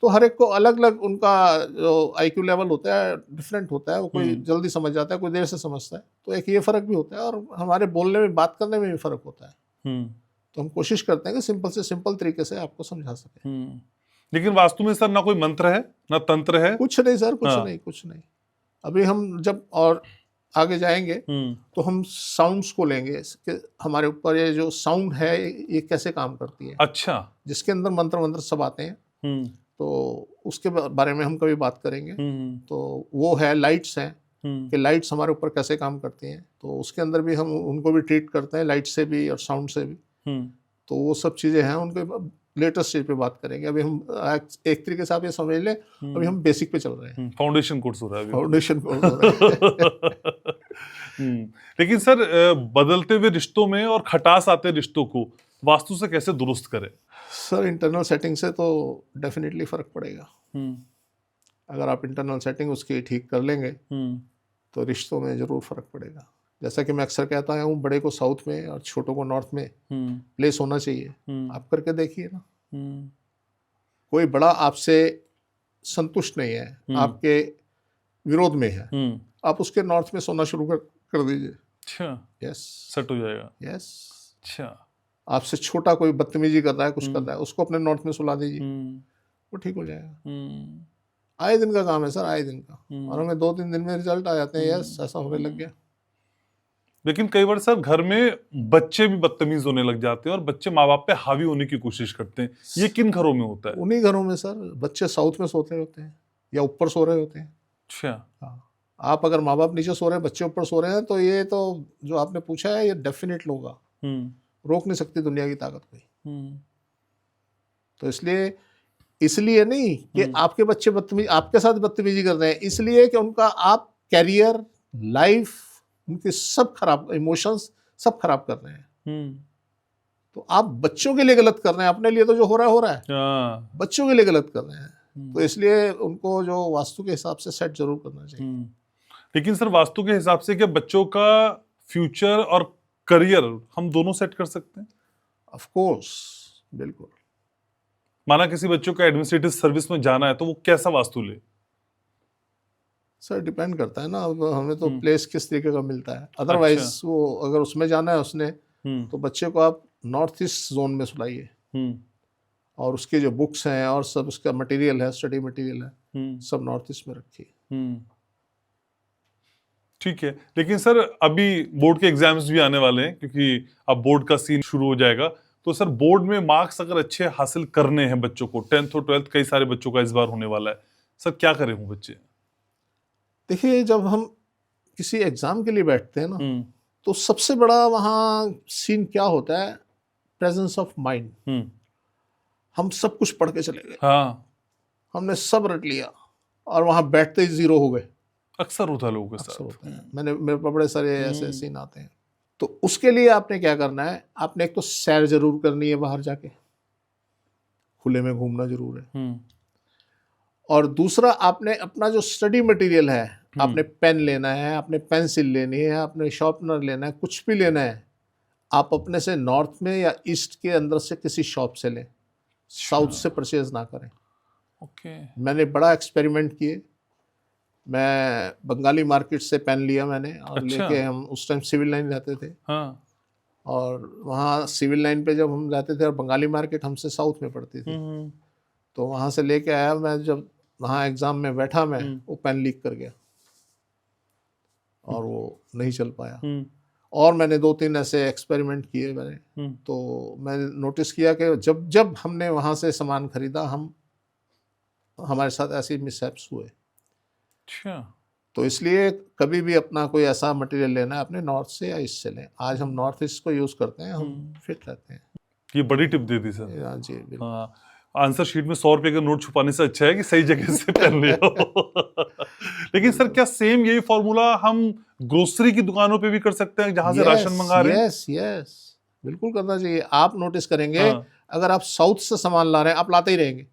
B: तो हर एक को अलग अलग उनका जो IQ लेवल होता है डिफरेंट होता है। वो कोई जल्दी समझ जाता है, कोई देर से समझता है, तो एक ये फर्क भी होता है, और हमारे बोलने में, बात करने में भी फर्क होता है। तो हम कोशिश करते हैं कि सिंपल से सिंपल तरीके से आपको समझा सके।
A: लेकिन वास्तु में सर ना कोई मंत्र है ना तंत्र है?
B: कुछ नहीं सर, कुछ नहीं। अभी हम जब और आगे जाएंगे तो हम साउंड्स को लेंगे कि हमारे ऊपर ये जो साउंड है ये कैसे काम करती है।
A: अच्छा,
B: जिसके अंदर मंत्र सब आते हैं, तो उसके बारे में हम कभी बात करेंगे। तो वो है लाइट्स हैं, कि लाइट्स हमारे ऊपर कैसे काम करती हैं, तो उसके अंदर भी हम उनको भी ट्रीट करते हैं, लाइट से भी और साउंड से भी। तो वो सब चीज़ें हैं, उनके लेटेस्ट स्टेज पे बात करेंगे। अभी हम एक तरीके से आप ये समझ लें, अभी हम बेसिक पे चल रहे हैं,
A: फाउंडेशन कोर्स हो रहा है,
B: फाउंडेशन कोर्स हो रहा है।
A: लेकिन सर बदलते हुए रिश्तों में और खटास आते रिश्तों को वास्तु से कैसे दुरुस्त करें?
B: सर इंटरनल सेटिंग से तो डेफिनेटली फर्क पड़ेगा। अगर आप इंटरनल सेटिंग उसकी ठीक कर लेंगे तो रिश्तों में जरूर फर्क पड़ेगा। जैसा कि मैं अक्सर कहता हूँ, बड़े को साउथ में और छोटों को नॉर्थ में प्लेस होना चाहिए। आप करके देखिए ना, कोई बड़ा आपसे संतुष्ट नहीं है, आपके विरोध में है, आप उसके नॉर्थ में सोना शुरू कर दीजिए।
A: अच्छा,
B: यस,
A: सेट हो जाएगा।
B: यस।
A: अच्छा,
B: आपसे छोटा कोई बदतमीजी कर रहा है, कुछ कर रहा है, उसको अपने नॉर्थ में सुला दीजिए, वो ठीक हो जाएगा। आए दिन का काम है सर, आए दिन का, और हमें 2-3 दिन में रिजल्ट आ जाते हैं। यस, ऐसा होने लग गया।
A: लेकिन कई बार सर घर में बच्चे भी बदतमीज होने लग जाते हैं और बच्चे माँ बाप पे हावी होने की कोशिश करते हैं, ये किन घरों में होता है?
B: उन्हीं घरों में सर, बच्चे साउथ में सोते होते हैं या ऊपर सो रहे होते हैं।
A: अच्छा,
B: हाँ, आप अगर माँ बाप नीचे सो रहे हैं, बच्चे ऊपर सो रहे हैं, तो ये तो जो आपने पूछा है ये डेफिनेट होगा, रोक नहीं सकती दुनिया की ताकत कोई। तो इसलिए नहीं कि आपके बच्चे आपके साथ बदतमीजी कर रहे हैं, इसलिए कि उनका आप कैरियर, लाइफ, उनके सब खराब, इमोशंस सब खराब कर रहे हैं। तो आप बच्चों के लिए गलत कर रहे हैं, अपने लिए तो जो हो रहा है
A: हाँ।
B: बच्चों के लिए गलत कर रहे हैं। तो इसलिए उनको जो वास्तु के हिसाब से सेट जरूर करना चाहिए।
A: लेकिन सर वास्तु के हिसाब से क्या बच्चों का फ्यूचर और करियर हम दोनों सेट कर सकते हैं?
B: ऑफ कोर्स, बिल्कुल।
A: माना किसी बच्चों का एडमिनिस्ट्रेटिव सर्विस में जाना है तो वो कैसा वास्तु ले?
B: सर डिपेंड करता है ना, अब हमें तो प्लेस किस तरीके का मिलता है। अदरवाइज
A: अच्छा।
B: वो अगर उसमें जाना है उसने, तो बच्चे को आप नॉर्थ ईस्ट जोन में सुलाइए, और उसकी जो बुक्स हैं और सब उसका मटेरियल है, स्टडी मटेरियल है, सब नॉर्थ ईस्ट में रखिए।
A: ठीक है। लेकिन सर अभी बोर्ड के एग्जाम्स भी आने वाले हैं, क्योंकि अब बोर्ड का सीन शुरू हो जाएगा। तो सर बोर्ड में मार्क्स अगर अच्छे हासिल करने हैं बच्चों को, 10th और 12th कई सारे बच्चों का इस बार होने वाला है, सर क्या करें वो बच्चे?
B: देखिए, जब हम किसी एग्जाम के लिए बैठते हैं ना, तो सबसे बड़ा वहाँ सीन क्या होता है, प्रेजेंस ऑफ माइंड। हम सब कुछ पढ़ के चले गए,
A: हाँ,
B: हमने सब रट लिया, और वहाँ बैठते ही जीरो हो गए।
A: अक्सर होता है लोगों के
B: अक्सर
A: साथ।
B: होता है, मेरे पर बड़े सारे ऐसे सीन आते हैं। तो उसके लिए आपने क्या करना है, आपने एक तो सैर जरूर करनी है, बाहर जाके खुले में घूमना जरूर है। और दूसरा, आपने अपना जो स्टडी मटेरियल है, आपने पेन लेना है, आपने पेंसिल लेनी है, आपने शार्पनर लेना है, कुछ भी लेना है, आप अपने से नॉर्थ में या ईस्ट के अंदर से किसी शॉप से लें, साउथ से परचेज ना करें।
A: ओके।
B: मैंने बड़ा एक्सपेरिमेंट किए। मैं बंगाली मार्केट से पेन लिया मैंने, और
A: अच्छा।
B: लेके हम उस टाइम सिविल लाइन रहते थे,
A: हाँ।
B: और वहाँ सिविल लाइन पे जब हम रहते थे, और बंगाली मार्केट हमसे साउथ में पड़ती थी, तो वहाँ से लेके आया मैं। जब वहाँ एग्ज़ाम में बैठा मैं, वो पेन लीक कर गया और वो नहीं चल पाया। और मैंने 2-3 ऐसे एक्सपेरिमेंट किए मैंने। तो मैंने नोटिस किया कि जब जब हमने वहाँ से सामान खरीदा, हमारे साथ ऐसे मिसहैप्स हुए।
A: अच्छा।
B: तो इसलिए कभी भी अपना कोई ऐसा मटेरियल लेना है, अपने नॉर्थ से या ईस्ट से लें। आज हम नॉर्थ ईस्ट को यूज़ करते हैं, हम फिट रहते हैं।
A: ये बड़ी टिप दे दी सर।
B: हाँ जी, बिल्कुल।
A: हाँ, आंसर शीट में 100 रुपए का नोट छुपाने से अच्छा है कि सही जगह से पेन ले आओ। लेकिन सर क्या सेम यही फॉर्मूला हम ग्रोसरी की दुकानों पे भी कर सकते हैं, जहां से राशन मंगा रहे हैं?
B: यस, बिल्कुल करना चाहिए। आप नोटिस करेंगे,
A: हाँ।
B: अगर आप साउथ से सामान ला रहे हैं, आप लाते ही रहेंगे,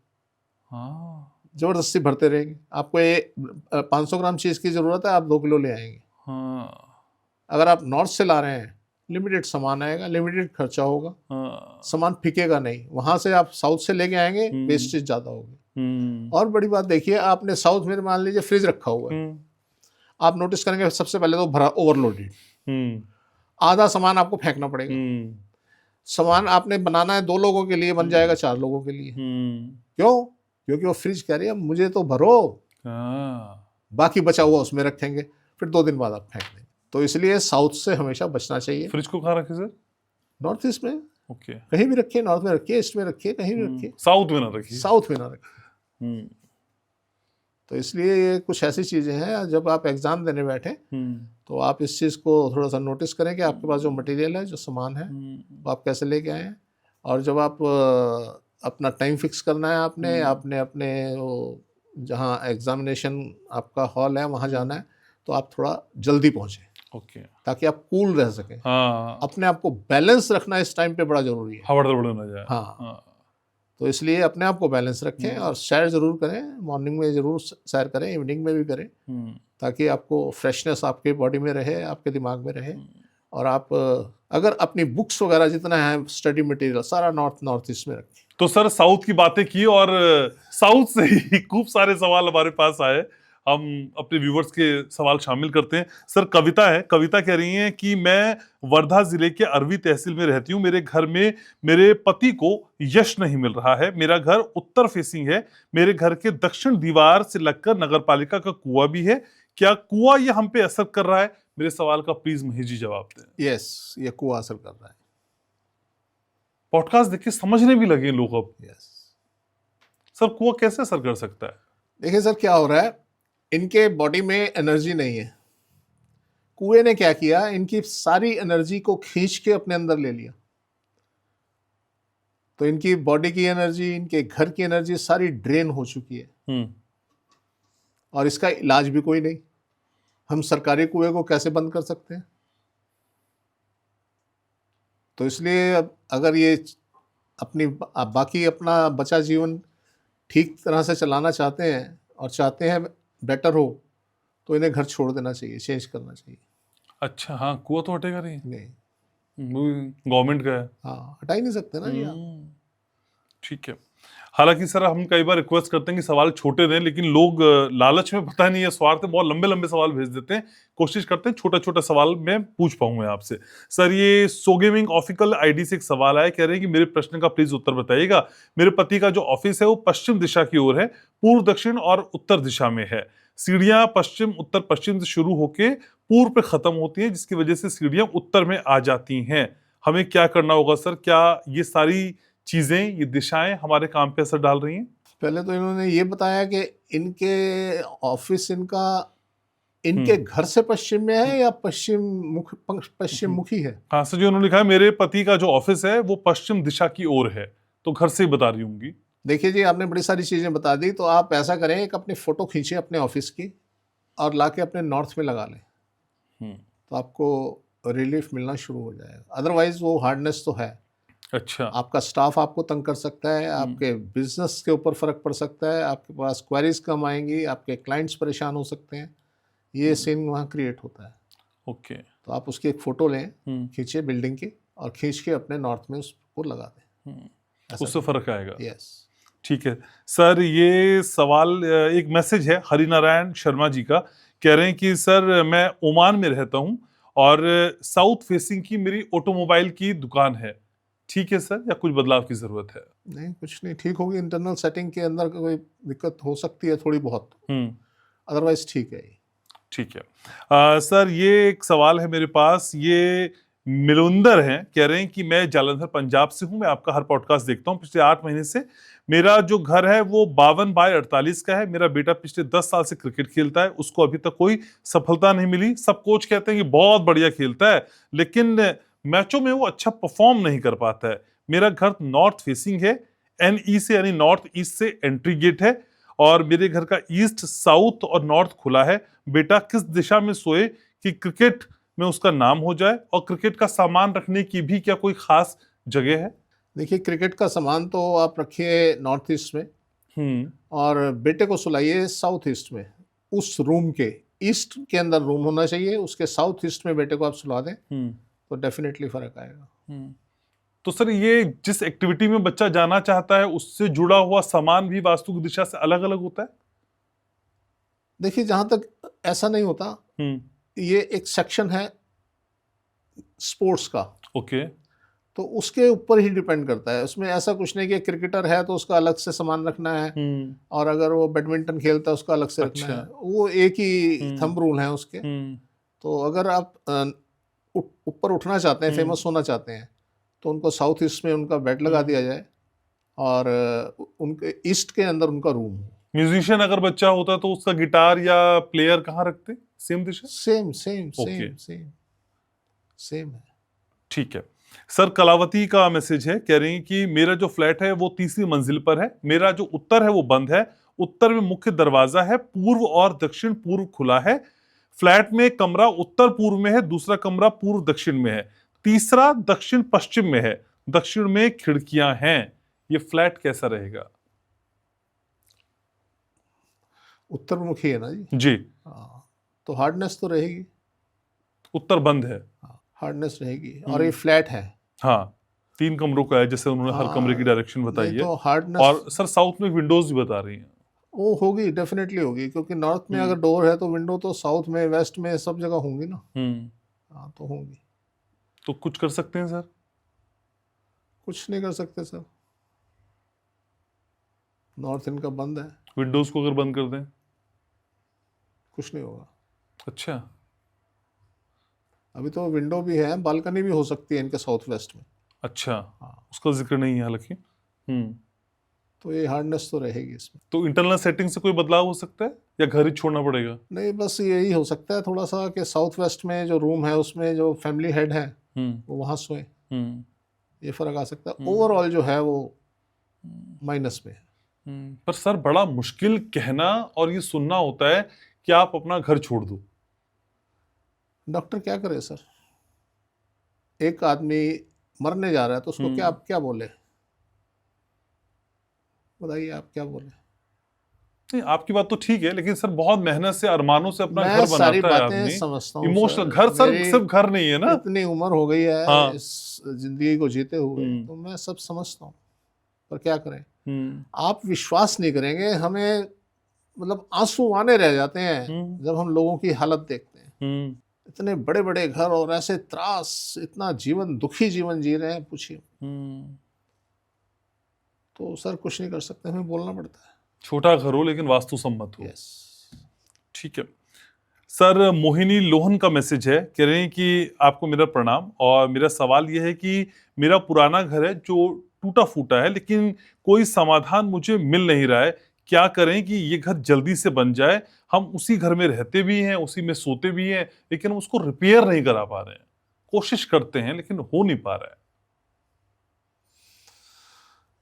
A: हाँ।
B: जबरदस्ती भरते रहेंगे। आपको ये 500 ग्राम चीज़ की ज़रूरत है, आप 2 किलो ले आएंगे।
A: हाँ।
B: अगर आप नॉर्थ से ला रहे हैं, लिमिटेड सामान आएगा, लिमिटेड खर्चा होगा, सामान फिकेगा नहीं। वहाँ से आप साउथ से लेके आएंगे, वेस्टेज ज़्यादा होगी। और बड़ी बात देखिए, आपने साउथ में मान लीजिए फ्रिज रखा हुआ है, आप नोटिस करेंगे सबसे पहले तो भरा, ओवरलोडेड। आधा सामान आपको फेंकना पड़ेगा। सामान आपने बनाना है 2 लोगों के लिए, बन जाएगा 4 लोगों के लिए। क्यों? क्योंकि वो फ्रिज कह रही है मुझे तो भरो, बाकी बचा हुआ उसमें रखेंगे, फिर 2 दिन बाद आप फेंक देंगे। तो इसलिए साउथ से हमेशा बचना चाहिए।
A: फ्रिज को कहाँ रखे सर?
B: नॉर्थ ईस्ट में।
A: ओके।
B: कहीं भी रखिए, नॉर्थ में रखिए, ईस्ट में रखिए, कहीं भी रखिए,
A: साउथ में ना रखिए।
B: साउथ में ना रखिए। तो इसलिए ये कुछ ऐसी चीज़ें हैं, जब आप एग्ज़ाम देने बैठे तो आप इस चीज़ को थोड़ा सा नोटिस करें कि आपके पास जो मटेरियल है, जो सामान है, वो आप कैसे लेके आए हैं। और जब आप अपना टाइम फिक्स करना है, आपने अपने वो जहाँ एग्जामिनेशन आपका हॉल है वहाँ जाना है, तो आप थोड़ा जल्दी पहुँचें।
A: ओके।
B: ताकि आप कूल रह सकें।
A: हाँ।
B: अपने आप को बैलेंस रखना इस टाइम पे बड़ा ज़रूरी है।
A: हवा दौड़ ना जाए।
B: हाँ। तो इसलिए अपने आप को बैलेंस रखें, और सैर ज़रूर करें। मॉर्निंग में ज़रूर सैर करें, इवनिंग में भी करें, ताकि आपको फ्रेशनेस आपके बॉडी में रहे, आपके दिमाग में रहे। और आप अगर अपनी बुक्स वगैरह जितना है, स्टडी मटेरियल सारा नॉर्थ ईस्ट में रखें।
A: तो सर साउथ की बातें की, और साउथ से ही खूब सारे सवाल हमारे पास आए। हम अपने व्यूवर्स के सवाल शामिल करते हैं। सर कविता है, कविता कह रही हैं कि मैं वर्धा जिले के अरवी तहसील में रहती हूँ। मेरे घर में मेरे पति को यश नहीं मिल रहा है। मेरा घर उत्तर फेसिंग है। मेरे घर के दक्षिण दीवार से लगकर नगरपालिका का कुआं भी है। क्या कुआं ये हम पे असर कर रहा है? मेरे सवाल का प्लीज महेश जी जवाब दें।
B: यस, ये कुआं असर कर रहा है।
A: पॉडकास्ट देख के समझने भी लगे लोग अब।
B: यस।
A: सर कुआं कैसे असर कर सकता है?
B: देखिए सर, क्या हो रहा है, इनके बॉडी में एनर्जी नहीं है। कुएं ने क्या किया, इनकी सारी एनर्जी को खींच के अपने अंदर ले लिया। तो इनकी बॉडी की एनर्जी, इनके घर की एनर्जी सारी ड्रेन हो चुकी है। और इसका इलाज भी कोई नहीं। हम सरकारी कुएं को कैसे बंद कर सकते हैं? तो इसलिए अगर ये अपनी बाकी अपना बचा जीवन ठीक तरह से चलाना चाहते हैं और चाहते हैं बेटर हो, तो इन्हें घर छोड़ देना चाहिए, चेंज करना चाहिए।
A: अच्छा, हाँ, कुआं तो हटेगा नहीं,
B: नहीं,
A: गवर्नमेंट का है।
B: हाँ, हटा ही नहीं सकते ना जी आप।
A: ठीक है। हालांकि सर हम कई बार रिक्वेस्ट करते हैं कि सवाल छोटे दें, लेकिन लोग लालच में, पता नहीं है स्वार्थ में, बहुत लंबे लंबे सवाल भेज देते हैं। कोशिश करते हैं छोटा छोटा सवाल मैं पूछ पाऊं मैं आपसे। सर ये सो गेमिंग ऑफिशियल आईडी से एक सवाल आया, कह रहे हैं कि मेरे प्रश्न का प्लीज उत्तर बताइएगा। मेरे पति का जो ऑफिस है वो पश्चिम दिशा की ओर है, पूर्व, दक्षिण और उत्तर दिशा में है। सीढ़ियां पश्चिम उत्तर पश्चिम से शुरू होके पूर्व पे खत्म होती हैं, जिसकी वजह से सीढ़ियां उत्तर में आ जाती हैं। हमें क्या करना होगा सर? क्या ये सारी चीजें, ये दिशाएं हमारे काम पे असर डाल रही हैं?
B: पहले तो इन्होंने ये बताया कि इनके ऑफिस इनके घर से पश्चिम में है या पश्चिम मुखी है?
A: हाँ सर, जो उन्होंने लिखा है मेरे पति का जो ऑफिस है वो पश्चिम दिशा की ओर है, तो घर से ही बता रही होंगी।
B: देखिए जी, आपने बड़ी सारी चीजें बता दी, तो आप ऐसा करें, एक अपनी फोटो खींचे अपने ऑफिस की और लाके अपने नॉर्थ में लगा लें, तो आपको रिलीफ मिलना शुरू हो जाएगा। अदरवाइज वो हार्डनेस तो है।
A: अच्छा।
B: आपका स्टाफ आपको तंग कर सकता है, आपके बिजनेस के ऊपर फर्क पड़ सकता है, आपके पास क्वेरीज कम आएंगी, आपके क्लाइंट्स परेशान हो सकते हैं। ये सीन वहाँ क्रिएट होता है।
A: ओके।
B: तो आप उसकी एक फोटो लें, खींचे बिल्डिंग की, और खींच के अपने नॉर्थ में उसको लगा दें,
A: उससे फर्क आएगा।
B: यस।
A: ठीक है सर, ये सवाल, एक मैसेज है हरिनारायण शर्मा जी का, कह रहे हैं कि सर मैं ओमान में रहता हूं और साउथ फेसिंग की मेरी ऑटोमोबाइल की दुकान है, ठीक है सर, या कुछ बदलाव की जरूरत है?
B: नहीं, कुछ नहीं, ठीक होगी। इंटरनल सेटिंग के अंदर कोई दिक्कत हो सकती है थोड़ी बहुत, अदरवाइज ठीक है।
A: ठीक है। सर ये एक सवाल है मेरे पास, ये मिलुंदर हैं, कह रहे हैं कि मैं जालंधर पंजाब से हूं, मैं आपका हर पॉडकास्ट देखता हूं पिछले 8 महीने से। मेरा जो घर है वो 52/48 का है। मेरा बेटा पिछले 10 साल से क्रिकेट खेलता है, उसको अभी तक कोई सफलता नहीं मिली। सब कोच कहते हैं कि बहुत बढ़िया खेलता है, लेकिन मैचों में वो अच्छा परफॉर्म नहीं कर पाता है। मेरा घर नॉर्थ फेसिंग है, NE से यानी नॉर्थ ईस्ट से एंट्री गेट है, और मेरे घर का ईस्ट, साउथ और नॉर्थ खुला है। बेटा किस दिशा में सोए कि क्रिकेट में उसका नाम हो जाए, और क्रिकेट का सामान रखने की भी क्या कोई खास जगह है?
B: देखिए, क्रिकेट का सामान तो आप रखिए नॉर्थ ईस्ट में, और बेटे को सुलाइए साउथ ईस्ट में। उस रूम के ईस्ट के अंदर रूम होना चाहिए, उसके साउथ ईस्ट में बेटे को आप सुला दें, तो डेफिनेटली फर्क आएगा।
A: तो सर ये जिस एक्टिविटी में बच्चा जाना चाहता है उससे जुड़ा हुआ सामान भी वास्तु की दिशा से अलग अलग होता है?
B: देखिए, जहां तक ऐसा नहीं होता, ये एक सेक्शन है स्पोर्ट्स का।
A: ओके।
B: तो उसके ऊपर ही डिपेंड करता है। उसमें ऐसा कुछ नहीं कि क्रिकेटर है तो उसका अलग से सामान रखना है, और अगर वो बैडमिंटन खेलता है उसका अलग से रखना है। वो एक ही थंब रूल है उसके। तो अगर आप ऊपर उठना चाहते हैं, फेमस होना चाहते हैं, तो उनको साउथ ईस्ट में उनका बेड लगा दिया जाए, और उनके ईस्ट के अंदर उनका रूम हो।
A: म्यूजिशियन अगर बच्चा होता तो उसका गिटार या प्लेयर कहाँ रखते? सेम दिशा?
B: सेम है।
A: ठीक है सर, कलावती का मैसेज है, कह रही हैं कि मेरा जो फ्लैट है वो 3री मंजिल पर है। मेरा जो उत्तर है वो बंद है। उत्तर में मुख्य दरवाजा है, पूर्व और दक्षिण पूर्व खुला है। फ्लैट में कमरा उत्तर पूर्व में है, दूसरा कमरा पूर्व दक्षिण में है, तीसरा दक्षिण पश्चिम में है, दक्षिण में खिड़कियां हैं। ये फ्लैट कैसा रहेगा?
B: उत्तर मुखी है ना जी?
A: जी।
B: तो हार्डनेस तो रहेगी।
A: उत्तर बंद है,
B: हार्डनेस रहेगी, और ये फ्लैट है।
A: हाँ, 3 कमरों का है, जैसे उन्होंने हर कमरे की डायरेक्शन बताई है।
B: तो हार्डनेस,
A: और सर साउथ में विंडोज भी बता रही हैं।
B: वो होगी, डेफिनेटली होगी, क्योंकि नॉर्थ में अगर डोर है तो विंडो तो साउथ में, वेस्ट में, सब जगह होंगी ना। हाँ, तो होंगी।
A: तो कुछ कर सकते हैं सर?
B: कुछ नहीं कर सकते सर, नॉर्थ इनका बंद है।
A: विंडोज को अगर बंद कर दें?
B: कुछ नहीं होगा।
A: अच्छा।
B: अभी तो विंडो भी है, बालकनी भी हो सकती है इनके साउथ वेस्ट में।
A: अच्छा। हाँ, उसका जिक्र नहीं है हालांकि।
B: तो ये हार्डनेस तो रहेगी इसमें।
A: तो इंटरनल सेटिंग से कोई बदलाव हो सकता है या घर ही छोड़ना पड़ेगा?
B: नहीं, बस यही हो सकता है थोड़ा सा कि साउथ वेस्ट में जो रूम है उसमें जो फैमिली हेड है वो वहाँ सोए, ये फर्क आ सकता है। ओवरऑल जो है वो माइनस में है।
A: पर सर बड़ा मुश्किल कहना और ये सुनना होता है कि आप अपना घर छोड़ दो।
B: डॉक्टर क्या करे सर? एक आदमी मरने जा रहा है तो उसको क्या
A: हम्म।
B: आप क्या बोले, बताइए आप क्या बोले।
A: नहीं, आपकी बात तो ठीक है, लेकिन सर बहुत मेहनत से अरमानों से अपना
B: मैं
A: घर
B: सारी
A: बनाता है
B: बातें
A: आदमी।
B: समझता हूँ
A: इमोशनल
B: सर,
A: घर सर
B: मेरी
A: सिर्फ घर नहीं है ना।
B: इतनी उम्र हो गई है
A: हाँ।
B: इस जिंदगी को जीते हुए,
A: हम्म।
B: तो मैं सब समझता हूँ, पर क्या करें।
A: हम्म।
B: आप विश्वास नहीं करेंगे, हमें मतलब आंसू आने रह जाते हैं
A: हम्म।
B: जब हम लोगों की हालत देखते हैं।
A: हम्म।
B: इतने बड़े बड़े घर और ऐसे त्रास, इतना जीवन, दुखी जीवन जी रहे हैं, पूछिए।
A: हम्म।
B: तो सर कुछ नहीं कर सकते, हमें बोलना पड़ता
A: छोटा घर हो लेकिन वास्तु सम्मत
B: है।
A: हो।
B: यस।
A: ठीक है सर, मोहिनी लोहन का मैसेज है, कह रहे हैं कि आपको मेरा प्रणाम, और मेरा सवाल यह है कि मेरा पुराना घर है जो टूटा फूटा है, लेकिन कोई समाधान मुझे मिल नहीं रहा है। क्या करें कि ये घर जल्दी से बन जाए। हम उसी घर में रहते भी हैं, उसी में सोते भी हैं, लेकिन हम उसको रिपेयर नहीं करा पा रहे हैं। कोशिश करते हैं लेकिन हो नहीं पा रहा है।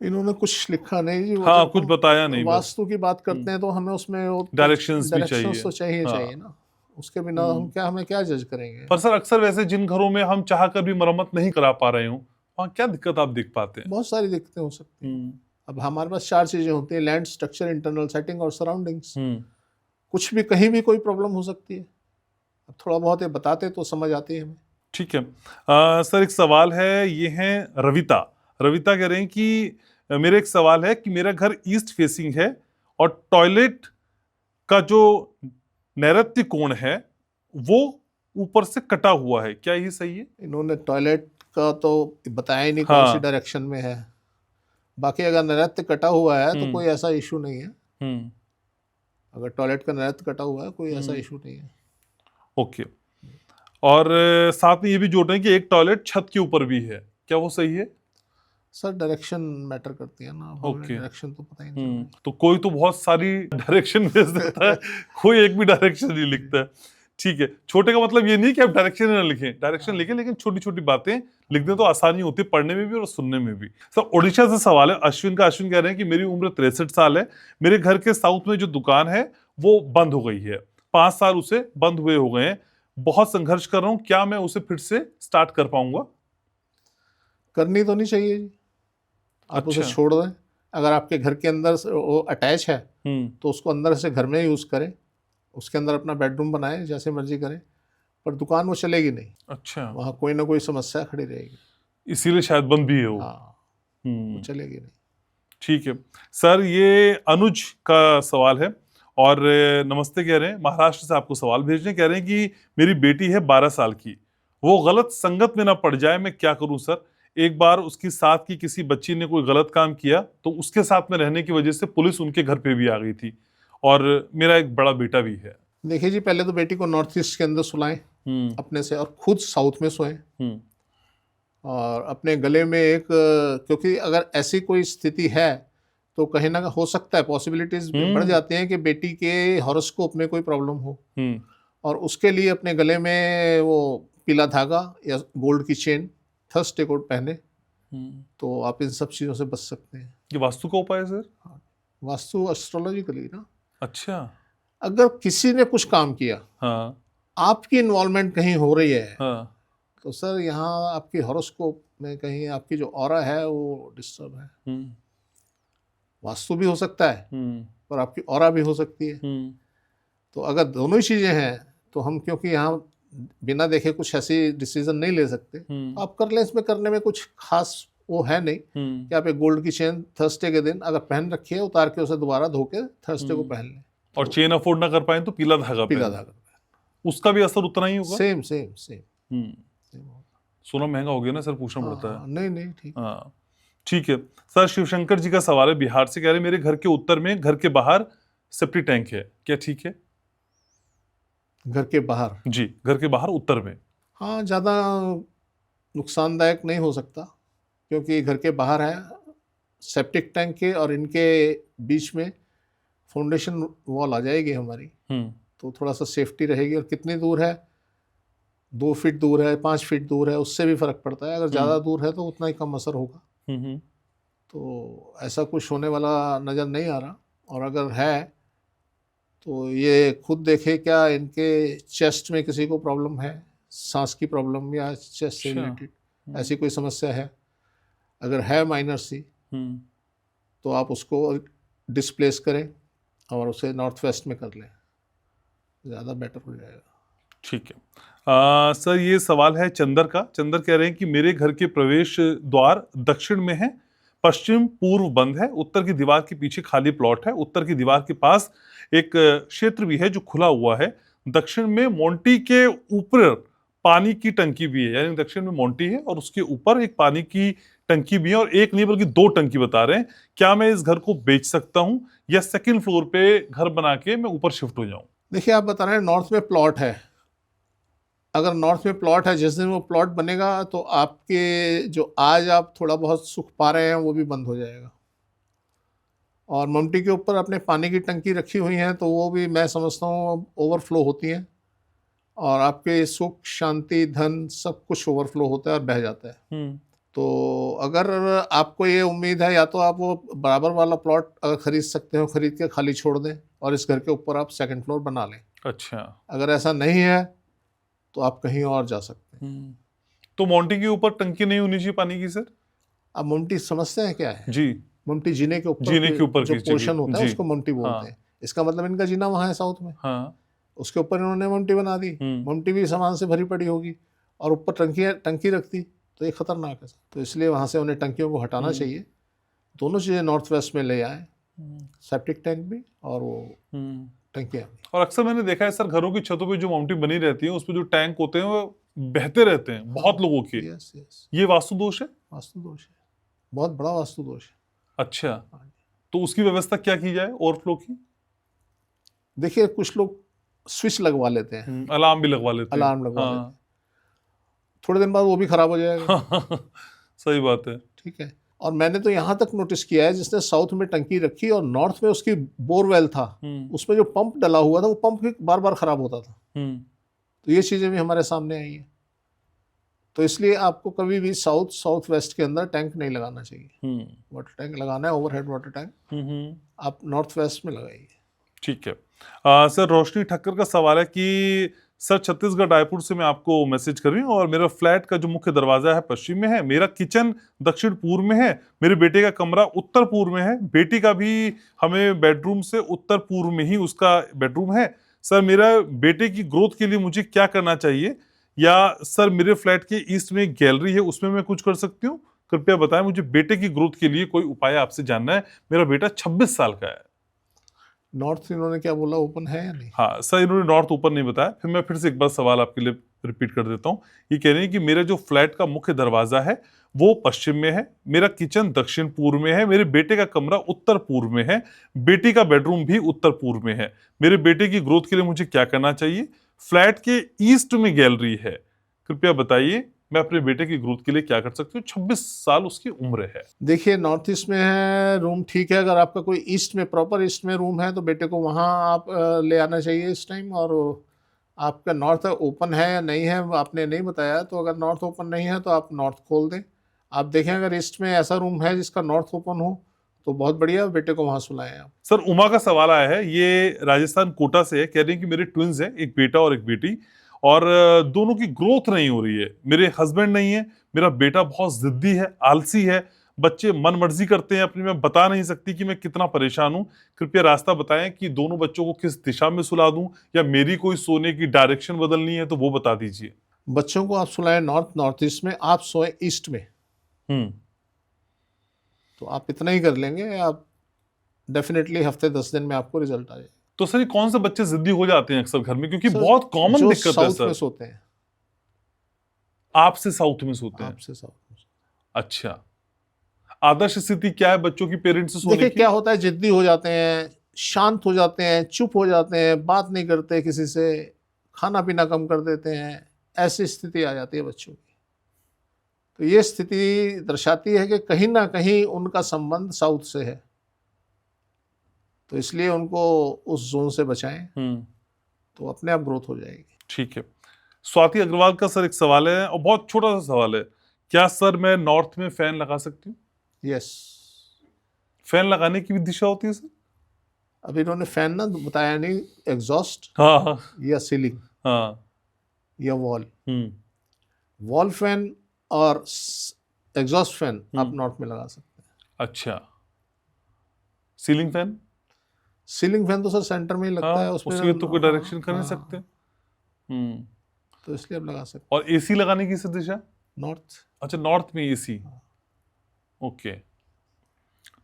B: इन्होंने कुछ लिखा नहीं जी, वो
A: हाँ,
B: जब
A: कुछ
B: हम
A: बताया नहीं बस।
B: वास्तु की बात करते हैं तो हमें उसमें वो
A: डायरेक्शंस भी
B: डायरेक्शंस
A: चाहिए।
B: तो चाहिए
A: हाँ।
B: चाहिए ना, उसके बिना हम क्या, हमें क्या जज करेंगे।
A: पर सर अक्सर वैसे जिन घरों में हम चाह कर भी मरम्मत नहीं करा पा रहे हो, वहाँ क्या दिक्कत आप देख पाते हैं?
B: बहुत सारी दिक्कतें हो सकती हैं।
A: हम्म।
B: अब हमारे पास 4 चीजें होती हैं, लैंड, स्ट्रक्चर, इंटरनल सेटिंग और सराउंडिंग्स।
A: हम्म।
B: कुछ भी कहीं भी कोई प्रॉब्लम हो सकती है। अब थोड़ा बहुत ये बताते तो समझ आती है हमें।
A: ठीक है। सर एक सवाल है, ये है रविता। रविता कह रहे हैं कि मेरा एक सवाल है कि मेरा घर ईस्ट फेसिंग है और टॉयलेट का जो नैऋत्य कोण है वो ऊपर से कटा हुआ है, क्या ये सही है?
B: इन्होंने टॉयलेट का तो बताया ही नहीं कौन सी
A: हाँ।
B: डायरेक्शन में है। बाकी अगर नैऋत्य कटा हुआ है तो
A: हम्म।
B: कोई ऐसा इशू नहीं है।
A: हम्म।
B: अगर टॉयलेट का नैऋत्य कटा हुआ है कोई ऐसा
A: हम्म।
B: इशू नहीं है।
A: ओके। और साथ में ये भी जोड़ रहे हैं कि एक टॉयलेट छत के ऊपर भी है, क्या वो सही है?
B: सर डायरेक्शन मैटर करती है ना, अब हमें
A: ओके।
B: डायरेक्शन तो पता ही नहीं चल रही।
A: तो कोई तो बहुत सारी डायरेक्शन भेज देता है, कोई एक भी डायरेक्शन नहीं लिखता है। ठीक है, छोटे का मतलब ये नहीं कि आप डायरेक्शन ना लिखें, डायरेक्शन लिखें, लेकिन छोटी छोटी बातें लिख दें तो आसानी होती है पढ़ने में भी और सुनने में भी। सर ओडिशा से सवाल है अश्विन का। अश्विन कह रहे हैं कि मेरी उम्र 63 साल है, मेरे घर के साउथ में जो दुकान है वो बंद हो गई है, 5 साल उसे बंद हुए हो गए हैं, बहुत संघर्ष कर रहा हूँ, क्या मैं उसे फिर से स्टार्ट कर पाऊंगा?
B: करनी तो नहीं चाहिए जी, आप उसे
A: अच्छा।
B: छोड़ दें। अगर आपके घर के अंदर से वो अटैच है
A: हम्म।
B: तो उसको अंदर से घर में यूज़ करें, उसके अंदर अपना बेडरूम बनाएं, जैसे मर्जी करें, पर दुकान वो चलेगी नहीं।
A: अच्छा,
B: वहाँ कोई ना कोई समस्या खड़ी रहेगी।
A: इसीलिए शायद बंद भी है वो।
B: हाँ, वो
A: हम्म।
B: चलेगी नहीं।
A: ठीक है सर, ये अनुज का सवाल है, और नमस्ते कह रहे हैं, महाराष्ट्र से आपको सवाल भेज रहे हैं, कह रहे हैं कि मेरी बेटी है 12 साल की, वो गलत संगत में ना पड़ जाए, मैं क्या करूं सर? एक बार उसकी साथ की किसी बच्ची ने कोई गलत काम किया तो उसके साथ में रहने की वजह से पुलिस उनके घर पे भी आ गई थी, और मेरा एक बड़ा बेटा भी है।
B: देखिए जी, पहले तो बेटी को नॉर्थ ईस्ट के अंदर सुलाएं अपने से, और खुद साउथ में सोएं, और अपने गले में एक, क्योंकि अगर ऐसी कोई स्थिति है तो कहीं ना हो सकता है, पॉसिबिलिटीज बढ़ जाती हैं कि बेटी के हॉरोस्कोप में कोई प्रॉब्लम हो, और उसके लिए अपने गले में वो पीला धागा या गोल्ड की चेन, थर्स्डे कोड पहने, तो आप इन सब चीज़ों से बच सकते हैं।
A: ये वास्तु का उपाय है सर?
B: वास्तु एस्ट्रोलॉजिकली ना,
A: अच्छा।
B: अगर किसी ने कुछ काम किया,
A: हाँ।
B: आपकी इन्वॉल्वमेंट कहीं हो रही है,
A: हाँ।
B: तो सर यहाँ आपकी हॉरोस्कोप में कहीं आपकी जो ऑरा है वो डिस्टर्ब है। वास्तु भी हो सकता है और आपकी ऑरा भी हो सकती है। तो अगर दोनों ही चीज़ें हैं तो हम, क्योंकि यहाँ बिना देखे कुछ ऐसी डिसीजन नहीं ले सकते, तो आप कर लें। इसमें करने में कुछ खास वो है नहीं कि आप एक गोल्ड की चेन थर्सडे के दिन अगर पहन रखिए, उतार के उसे दोबारा धो के थर्सडे को पहन लें।
A: और चेन अफोर्ड ना कर पाए तो पीला धागा
B: पीला
A: पहने।
B: धागा,
A: उसका भी असर उतना ही होगा?
B: Same same same.
A: सोना महंगा हो गया ना सर, पूछना पड़ता है।
B: नहीं नहीं, ठीक।
A: हाँ ठीक है सर, शिवशंकर जी का सवाल है बिहार से, कह रहे मेरे घर के उत्तर में घर के बाहर सेप्टिक टैंक है, क्या ठीक है?
B: घर के बाहर?
A: जी, घर के बाहर उत्तर में।
B: हाँ, ज़्यादा नुकसानदायक नहीं हो सकता, क्योंकि घर के बाहर है सेप्टिक टैंक के, और इनके बीच में फाउंडेशन वॉल आ जाएगी हमारी, तो थोड़ा सा सेफ्टी रहेगी। और कितनी दूर है, 2 फीट दूर है, 5 फीट दूर है, उससे भी फर्क पड़ता है। अगर ज़्यादा दूर है तो उतना ही कम असर होगा। तो ऐसा कुछ होने वाला नज़र नहीं आ रहा। और अगर है तो ये खुद देखे, क्या इनके चेस्ट में किसी को प्रॉब्लम है, सांस की प्रॉब्लम या चेस्ट से रिलेटेड, ऐसी कोई समस्या है, अगर है माइनर सी तो आप उसको डिस्प्लेस करें और उसे नॉर्थ वेस्ट में कर लें, ज़्यादा बेटर हो जाएगा।
A: ठीक है। सर ये सवाल है चंदर का। चंदर कह रहे हैं कि मेरे घर के प्रवेश द्वार दक्षिण में है, पश्चिम पूर्व बंद है, उत्तर की दीवार के पीछे खाली प्लॉट है, उत्तर की दीवार के पास एक क्षेत्र भी है जो खुला हुआ है, दक्षिण में मोंटी के ऊपर पानी की टंकी भी है, यानी दक्षिण में मोंटी है और उसके ऊपर एक पानी की टंकी भी है, और एक नहीं बल्कि 2 टंकी बता रहे हैं। क्या मैं इस घर को बेच सकता हूं या सेकंड फ्लोर पे घर बना के मैं ऊपर शिफ्ट हो जाऊं?
B: देखिए, आप बता रहे हैं नॉर्थ में प्लॉट है। अगर नॉर्थ में प्लॉट है, जिस दिन वो प्लॉट बनेगा तो आपके जो आज आप थोड़ा बहुत सुख पा रहे हैं वो भी बंद हो जाएगा। और ममटी के ऊपर अपने पानी की टंकी रखी हुई है तो वो भी मैं समझता हूँ ओवरफ्लो होती हैं, और आपके सुख शांति धन सब कुछ ओवरफ्लो होता है और बह जाता है। तो अगर आपको ये उम्मीद है, या तो आप वो बराबर वाला प्लॉट अगर खरीद सकते हो, खरीद के खाली छोड़ दें और इस घर के ऊपर आप सेकंड फ्लोर बना लें।
A: अच्छा।
B: अगर ऐसा नहीं है तो आप कहीं और जा सकते हैं।
A: तो मोंटी के ऊपर टंकी नहीं होनी चाहिए पानी की सर?
B: अब ममटी समझते हैं क्या है?
A: जी।
B: ममटी जीने के ऊपर जो
A: की
B: पोर्शन
A: जगह।
B: होता है
A: जी।
B: उसको ममटी बोलते
A: हाँ।
B: हैं। इसका मतलब इनका जीना वहाँ है साउथ में,
A: हाँ।
B: उसके ऊपर इन्होंने ममटी बना दी। ममटी भी सामान से भरी पड़ी होगी और ऊपर टंकी रखती तो ये खतरनाक है। तो इसलिए वहाँ से उन्हें टंकियों को हटाना चाहिए। दोनों चीज़ें नॉर्थ वेस्ट में ले आए, सेप्टिक टैंक भी और वो टंकियाँ भी।
A: और अक्सर मैंने देखा है सर, घरों की छतों पे जो ममटी बनी रहती है उसपे जो टैंक होते हैं वो बहते रहते हैं बहुत लोगों के।
B: यस यस,
A: ये वास्तु दोष है?
B: वास्तु दोष है, बहुत बड़ा वास्तु दोष है।
A: अच्छा, तो उसकी व्यवस्था क्या की जाए ओवरफ्लो की?
B: देखिए, कुछ लोग स्विच लगवा लेते हैं,
A: अलार्म भी लगवा लेते हैं।
B: अलार्म लगवा लेते हैं, थोड़े दिन बाद वो भी खराब हो जाएगा।
A: सही बात है।
B: ठीक है। और मैंने तो यहाँ तक नोटिस किया है, जिसने साउथ में टंकी रखी और नॉर्थ में उसकी बोरवेल था, उसमें जो पंप डला हुआ था वो पंप बार बार खराब होता था। तो ये चीज़ें भी हमारे सामने आई हैं। तो इसलिए आपको कभी भी साउथ वेस्ट के अंदर टैंक नहीं लगाना चाहिए। वाटर टैंक लगाना है, ओवरहेड वाटर टैंक, आप नॉर्थ वेस्ट में लगाइए।
A: ठीक है। सर रोशनी ठक्कर का सवाल है कि सर छत्तीसगढ़ रायपुर से मैं आपको मैसेज कर रही हूँ और मेरा फ्लैट का जो मुख्य दरवाजा है पश्चिम में है, मेरा किचन दक्षिण पूर्व में है, मेरे बेटे का कमरा उत्तर पूर्व में है, बेटी का भी हमें बेडरूम से उत्तर पूर्व में ही उसका बेडरूम है। सर मेरा बेटे की ग्रोथ के लिए मुझे क्या करना चाहिए, या सर मेरे फ्लैट के ईस्ट में एक गैलरी है उसमें मैं कुछ कर सकती हूँ? कृपया बताएं, मुझे बेटे की ग्रोथ के लिए कोई उपाय आपसे जानना है। मेरा बेटा 26 साल का है।
B: नॉर्थ इन्होंने क्या बोला, ओपन है या नहीं?
A: हाँ सर, इन्होंने नॉर्थ ओपन नहीं बताया। फिर मैं फिर से एक बार सवाल आपके लिए रिपीट कर देता हूँ। ये कह रहे हैं कि मेरा जो फ्लैट का मुख्य दरवाजा है वो पश्चिम में है, मेरा किचन दक्षिण पूर्व में है, मेरे बेटे का कमरा उत्तर पूर्व में है, बेटी का बेडरूम भी उत्तर पूर्व में है। मेरे बेटे की ग्रोथ के लिए मुझे क्या करना चाहिए? फ्लैट के ईस्ट में गैलरी है, कृपया बताइए मैं अपने बेटे की ग्रोथ के लिए क्या कर सकती हूँ? 26 साल उसकी उम्र है।
B: देखिए, नॉर्थ ईस्ट में है रूम, ठीक है। अगर आपका कोई ईस्ट में, प्रॉपर ईस्ट में रूम है तो बेटे को वहाँ आप ले आना चाहिए इस टाइम। और आपका नॉर्थ ओपन है या नहीं है आपने नहीं बताया, तो अगर नॉर्थ ओपन नहीं है तो आप नॉर्थ खोल दें। आप देखें अगर ईस्ट में ऐसा रूम है जिसका नॉर्थ ओपन हो तो बहुत बढ़िया, बेटे को वहाँ सुलाएं आप।
A: सर उमा का सवाल आया है, ये राजस्थान कोटा से है। कह रहे हैं कि मेरे ट्विंस हैं, एक बेटा और एक बेटी, और दोनों की ग्रोथ नहीं हो रही है। मेरे हस्बैंड नहीं है, मेरा बेटा बहुत जिद्दी है, आलसी है, बच्चे मन मर्जी करते हैं अपनी। मैं बता नहीं सकती कि मैं कितना परेशान हूं। कृपया रास्ता बताएं कि दोनों बच्चों को किस दिशा में सुला दूं, या मेरी कोई सोने की डायरेक्शन बदलनी है तो वो बता दीजिए।
B: बच्चों को आप सुलाएं नॉर्थ ईस्ट में, आप सोए ईस्ट में। तो आप इतना ही कर लेंगे, आप डेफिनेटली हफ्ते 10 दिन में आपको रिजल्ट आ जाए।
A: तो सर ये कौन से बच्चे जिद्दी हो जाते हैं अक्सर घर में, क्योंकि बहुत कॉमन दिक्कत है
B: साउथ
A: सर।
B: में सोते हैं,
A: आपसे साउथ में सोते हैं?
B: आपसे साउथ में।
A: अच्छा, आदर्श स्थिति क्या है बच्चों की पेरेंट्स से सोने
B: देखिए
A: की?
B: क्या होता है, जिद्दी हो जाते हैं, शांत हो जाते हैं, चुप हो जाते हैं, बात नहीं करते किसी से, खाना पीना कम कर देते हैं, ऐसी स्थिति आ जाती है बच्चों की। तो ये स्थिति दर्शाती है कि कहीं ना कहीं उनका संबंध साउथ से है। तो इसलिए उनको उस जोन से बचाएं, तो अपने आप ग्रोथ हो जाएगी।
A: ठीक है। स्वाति अग्रवाल का सर एक सवाल है, और बहुत छोटा सा सवाल है। क्या सर मैं नॉर्थ में फैन लगा सकती हूँ?
B: यस।
A: फैन लगाने की भी दिशा होती है सर?
B: अभी इन्होंने फैन ना बताया नहीं, एग्जॉस्ट
A: हाँ
B: या सीलिंग
A: हाँ।
B: या वॉल। वॉल फैन और एग्जॉस्ट फैन आप नॉर्थ में लगा सकते हैं।
A: अच्छा, सीलिंग फैन?
B: सीलिंग फैन तो सर सेंटर में ही लगता है, उसमें
A: उसके तो कोई डायरेक्शन कर नहीं
B: हाँ,
A: सकते।
B: तो इसलिए आप लगा सकते
A: और एसी लगाने की किस दिशा?
B: हैं नॉर्थ।
A: अच्छा, नॉर्थ में एसी। ओके,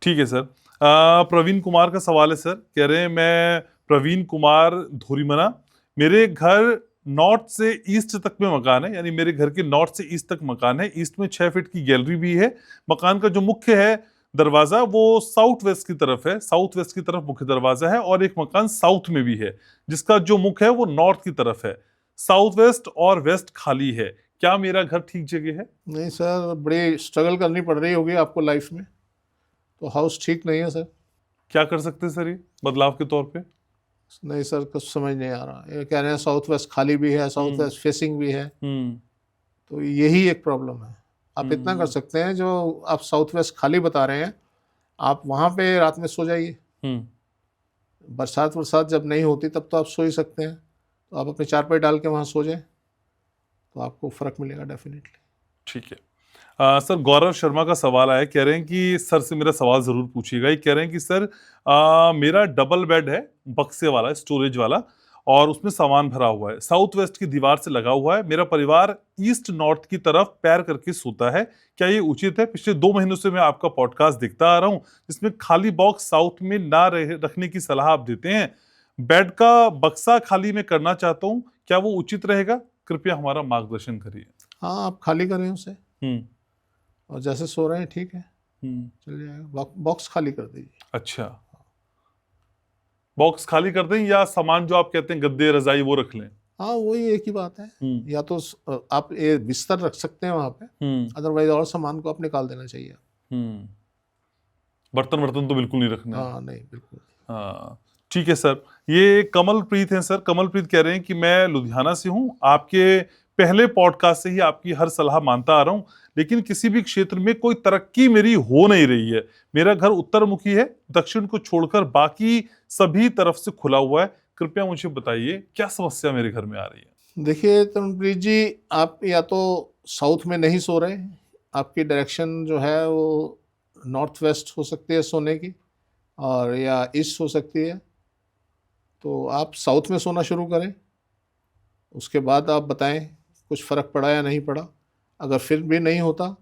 A: ठीक है सर। प्रवीण कुमार का सवाल है सर, कह रहे हैं मैं प्रवीण कुमार धोरीमना, मेरे घर नॉर्थ से ईस्ट तक में मकान है, यानी मेरे घर के नॉर्थ से ईस्ट तक मकान है। ईस्ट में 6 फीट की गैलरी भी है। मकान का जो मुख्य है दरवाजा वो साउथ वेस्ट की तरफ है, साउथ वेस्ट की तरफ मुख्य दरवाजा है। और एक मकान साउथ में भी है जिसका जो मुख्य है वो नॉर्थ की तरफ है। साउथ वेस्ट और वेस्ट खाली है। क्या मेरा घर ठीक जगह है?
B: नहीं सर, बड़ी स्ट्रगल करनी पड़ रही होगी आपको लाइफ में, तो हाउस ठीक नहीं है सर।
A: क्या कर सकते हैं सर ये बदलाव के तौर पे?
B: नहीं सर, कुछ समझ नहीं आ रहा। ये कह रहे हैं साउथ वेस्ट खाली भी है, साउथ वेस्ट फेसिंग भी है, तो यही एक प्रॉब्लम है। आप इतना कर सकते हैं, जो आप साउथ वेस्ट खाली बता रहे हैं, आप वहाँ पे रात में सो जाइए। बरसात जब नहीं होती तब तो आप सो ही सकते हैं, तो आप अपने चारपाई डाल के वहाँ सो जाएं, तो आपको फ़र्क मिलेगा डेफिनेटली।
A: ठीक है। सर गौरव शर्मा का सवाल आया, कह रहे हैं कि सर से मेरा सवाल जरूर पूछिएगा। ये कह रहे हैं कि सर मेरा डबल बेड है, बक्से वाला, स्टोरेज वाला, और उसमें सामान भरा हुआ है, साउथ वेस्ट की दीवार से लगा हुआ है। मेरा परिवार ईस्ट नॉर्थ की तरफ पैर करके सोता है, क्या ये उचित है? पिछले 2 महीनों से मैं आपका पॉडकास्ट देखता आ रहा हूँ जिसमें खाली बॉक्स साउथ में ना रखने की सलाह आप देते हैं। बेड का बक्सा खाली मैं करना चाहता हूँ, क्या वो उचित रहेगा? कृपया हमारा मार्गदर्शन करिए।
B: हाँ, आप खाली करें उसे,
A: हम्म
B: और जैसे सो रहे हैं ठीक है,
A: हम्म
B: चल जाएगा। बॉक्स खाली कर दीजिए।
A: अच्छा, बॉक्स खाली कर दें या सामान जो आप कहते हैं गद्दे रजाई वो रख लें?
B: हाँ, वही एक ही बात है। या तो आप ये बिस्तर रख सकते हैं वहाँ पे, अदरवाइज और सामान को आप निकाल देना चाहिए।
A: बर्तन वर्तन तो बिल्कुल नहीं रखना है।
B: हाँ नहीं, बिल्कुल।
A: हाँ, ठीक है सर। ये कमलप्रीत हैं सर। कमलप्रीत कह रहे हैं कि मैं लुधियाना से हूँ, आपके पहले पॉडकास्ट से ही आपकी हर सलाह मानता आ रहा हूँ, लेकिन किसी भी क्षेत्र में कोई तरक्की मेरी हो नहीं रही है। मेरा घर उत्तर मुखी है, दक्षिण को छोड़कर बाकी सभी तरफ से खुला हुआ है। कृपया मुझे बताइए क्या समस्या मेरे घर में आ रही है?
B: देखिए तरुणप्रीत जी, आप या तो साउथ में नहीं सो रहे, आपकी डायरेक्शन जो है वो नॉर्थ वेस्ट हो सकती है सोने की, और या ईस्ट हो सकती है। तो आप साउथ में सोना शुरू करें, उसके बाद आप बताएं कुछ फ़र्क पड़ा या नहीं पड़ा। अगर फिर भी नहीं होता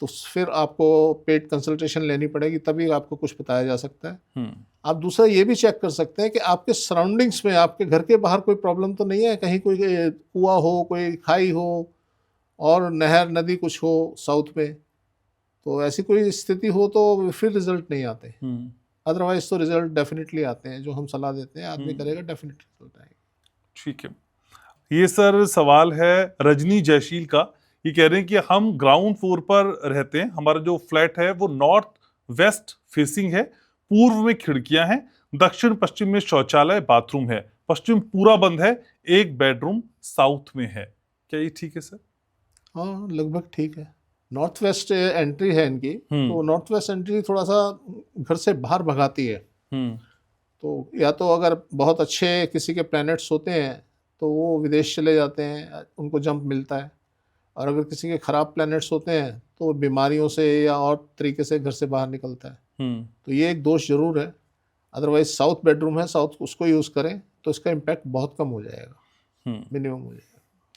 B: तो फिर आपको पेड कंसल्टेशन लेनी पड़ेगी, तभी आपको कुछ बताया जा सकता है। आप दूसरा ये भी चेक कर सकते हैं कि आपके सराउंडिंग्स में, आपके घर के बाहर कोई प्रॉब्लम तो नहीं है, कहीं कोई कुआं हो, कोई खाई हो, और नहर नदी कुछ हो साउथ में। तो ऐसी कोई स्थिति हो तो फिर रिजल्ट नहीं आते, अदरवाइज तो रिजल्ट डेफिनेटली आते हैं। जो हम सलाह देते हैं आदमी करेगा, डेफिनेटली रिजल्ट आएगा।
A: ठीक है। ये सर सवाल है रजनी जयशील का। ये कह रहे हैं कि हम ग्राउंड फ्लोर पर रहते हैं, हमारा जो फ्लैट है वो नॉर्थ वेस्ट फेसिंग है, पूर्व में खिड़कियां हैं, दक्षिण पश्चिम में शौचालय बाथरूम है, पश्चिम पूरा बंद है, एक बेडरूम साउथ में है। क्या ये ठीक है सर?
B: हाँ, लगभग ठीक है। नॉर्थ वेस्ट एंट्री है इनकी, तो नॉर्थ वेस्ट एंट्री थोड़ा सा घर से बाहर भगाती है। तो या तो अगर बहुत अच्छे किसी के प्लैनेट्स होते हैं तो वो विदेश चले जाते हैं, उनको जंप मिलता है। और अगर किसी के ख़राब प्लैनेट्स होते हैं तो वो बीमारियों से या और तरीके से घर से बाहर निकलता है। तो ये एक दोष जरूर है। अदरवाइज साउथ बेडरूम है, साउथ उसको यूज़ करें तो इसका इम्पैक्ट बहुत कम हो जाएगा, मिनिमम हो जाएगा।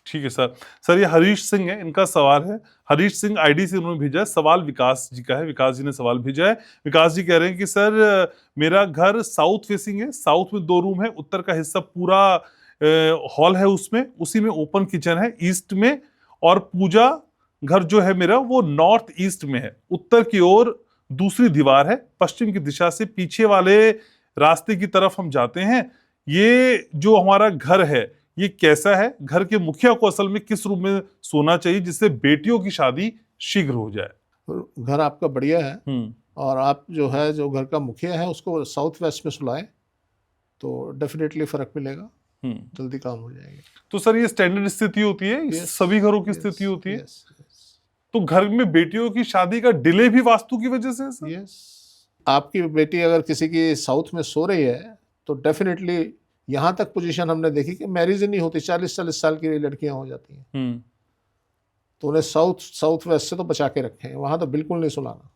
A: ठीक है सर। सर ये हरीश सिंह है, इनका सवाल है। हरीश सिंह आईडी से उन्होंने भेजा है सवाल, विकास जी का है, विकास जी ने सवाल भेजा है। विकास जी कह रहे हैं कि सर मेरा घर साउथ फेसिंग है, साउथ में 2 रूम है, उत्तर का हिस्सा पूरा हॉल है, उसमें उसी में ओपन किचन है ईस्ट में, और पूजा घर जो है मेरा वो नॉर्थ ईस्ट में है, उत्तर की ओर दूसरी दीवार है, पश्चिम की दिशा से पीछे वाले रास्ते की तरफ हम जाते हैं। ये जो हमारा घर है ये कैसा है? घर के मुखिया को असल में किस रूम में सोना चाहिए जिससे बेटियों की शादी शीघ्र हो जाए?
B: घर आपका बढ़िया है, और आप जो है, जो घर का मुखिया है उसको साउथ वेस्ट में सुलाएं तो डेफिनेटली फर्क मिलेगा, जल्दी काम हो जाएगा।
A: तो सर ये स्टैंडर्ड स्थिति होती है, सभी घरों की स्थिति होती है? तो घर में बेटियों की शादी का डिले भी वास्तु की वजह से है सर?
B: यस, आपकी बेटी अगर किसी की साउथ में सो रही है तो डेफिनेटली यहाँ तक पोजीशन हमने देखी कि मैरिज नहीं होती, 40-40 साल की लड़कियां हो जाती हैं। तो उन्हें साउथ वेस्ट से तो बचा के रखे हैं, वहां तो बिल्कुल नहीं सुनाना।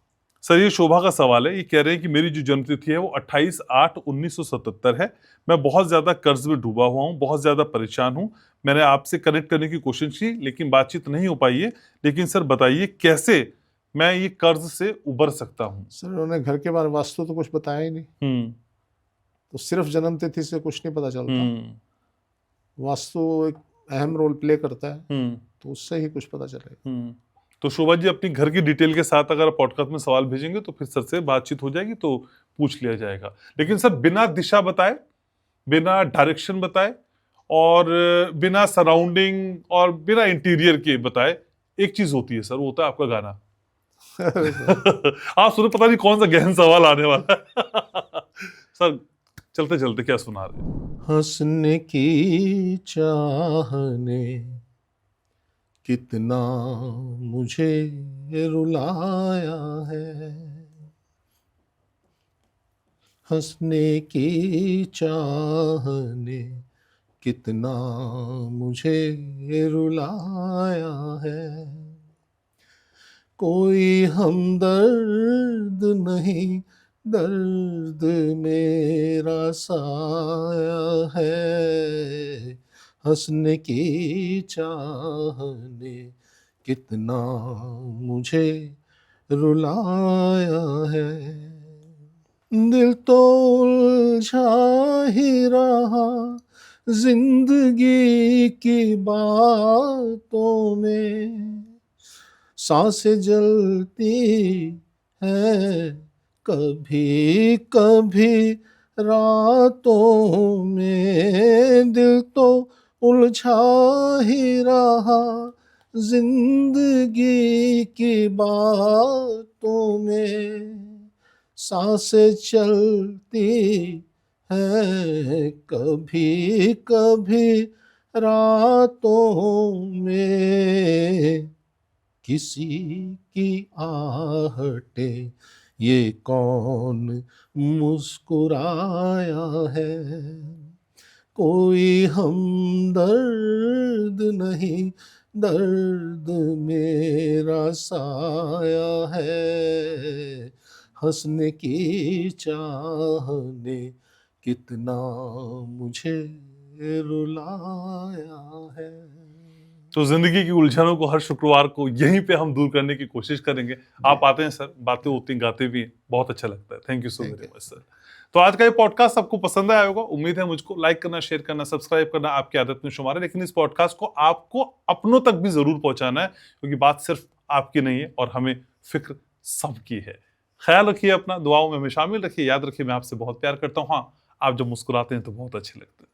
A: सर ये शोभा का सवाल है, ये कह रहे हैं कि मेरी जो जन्मतिथि है वो 28/8/1977 है। मैं बहुत ज्यादा कर्ज में डूबा हुआ हूँ, बहुत ज्यादा परेशान हूँ। मैंने आपसे कनेक्ट करने की कोशिश की लेकिन बातचीत नहीं हो पाई है। लेकिन सर बताइए कैसे मैं ये कर्ज से उबर सकता हूँ।
B: सर उन्होंने घर के बारे में वास्तु तो कुछ बताया ही नहीं, तो सिर्फ जन्म तिथि से कुछ नहीं पता चलता। वास्तु एक अहम रोल प्ले करता है, तो उससे ही कुछ पता चलेगा।
A: तो शोभा जी अपनी घर की डिटेल के साथ अगर आप पॉडकास्ट में सवाल भेजेंगे तो फिर सर से बातचीत हो जाएगी, तो पूछ लिया जाएगा। लेकिन सर बिना दिशा बताए, बिना डायरेक्शन बताए और बिना सराउंडिंग और बिना इंटीरियर के बताए एक चीज होती है सर, वो होता है आपका गाना। आप सुनो, पता नहीं कौन सा गहन सवाल आने वाला है। सर चलते चलते क्या सुना रहे हैं?
B: हंसने की चाहने कितना मुझे रुलाया है, हंसने की चाहने कितना मुझे रुलाया है। कोई हमदर्द नहीं, दर्द मेरा साया है, हंसने की चाहने कितना मुझे रुलाया है। दिल तो उलझा ही रहा जिंदगी की बातों में, सांसें जलती है कभी कभी रातों में। दिल तो उलझा ही रहा जिंदगी की बातों में, सांसें चलती है कभी कभी रातों में। किसी की आहटें ये कौन मुस्कुराया है, कोई हमदर्द नहीं, दर्द मेरा साया है, हंसने की चाहने कितना मुझे रुलाया है।
A: तो जिंदगी की उलझनों को हर शुक्रवार को यहीं पे हम दूर करने की कोशिश करेंगे। आप आते हैं सर, बातें होती हैं, गाते भी हैं, बहुत अच्छा लगता है। Thank you so very much sir. तो आज का ये पॉडकास्ट आपको पसंद आया होगा, उम्मीद है। मुझको लाइक करना, शेयर करना, सब्सक्राइब करना आपकी आदत में शुमार है, लेकिन इस पॉडकास्ट को आपको अपनों तक भी जरूर पहुंचाना है, क्योंकि बात सिर्फ आपकी नहीं है और हमें फिक्र सबकी है। ख्याल रखिए अपना, दुआओं में हमें शामिल रखिए। याद रखिए मैं आपसे बहुत प्यार करता हूँ। हाँ, आप जब मुस्कुराते हैं तो बहुत अच्छे लगते हैं।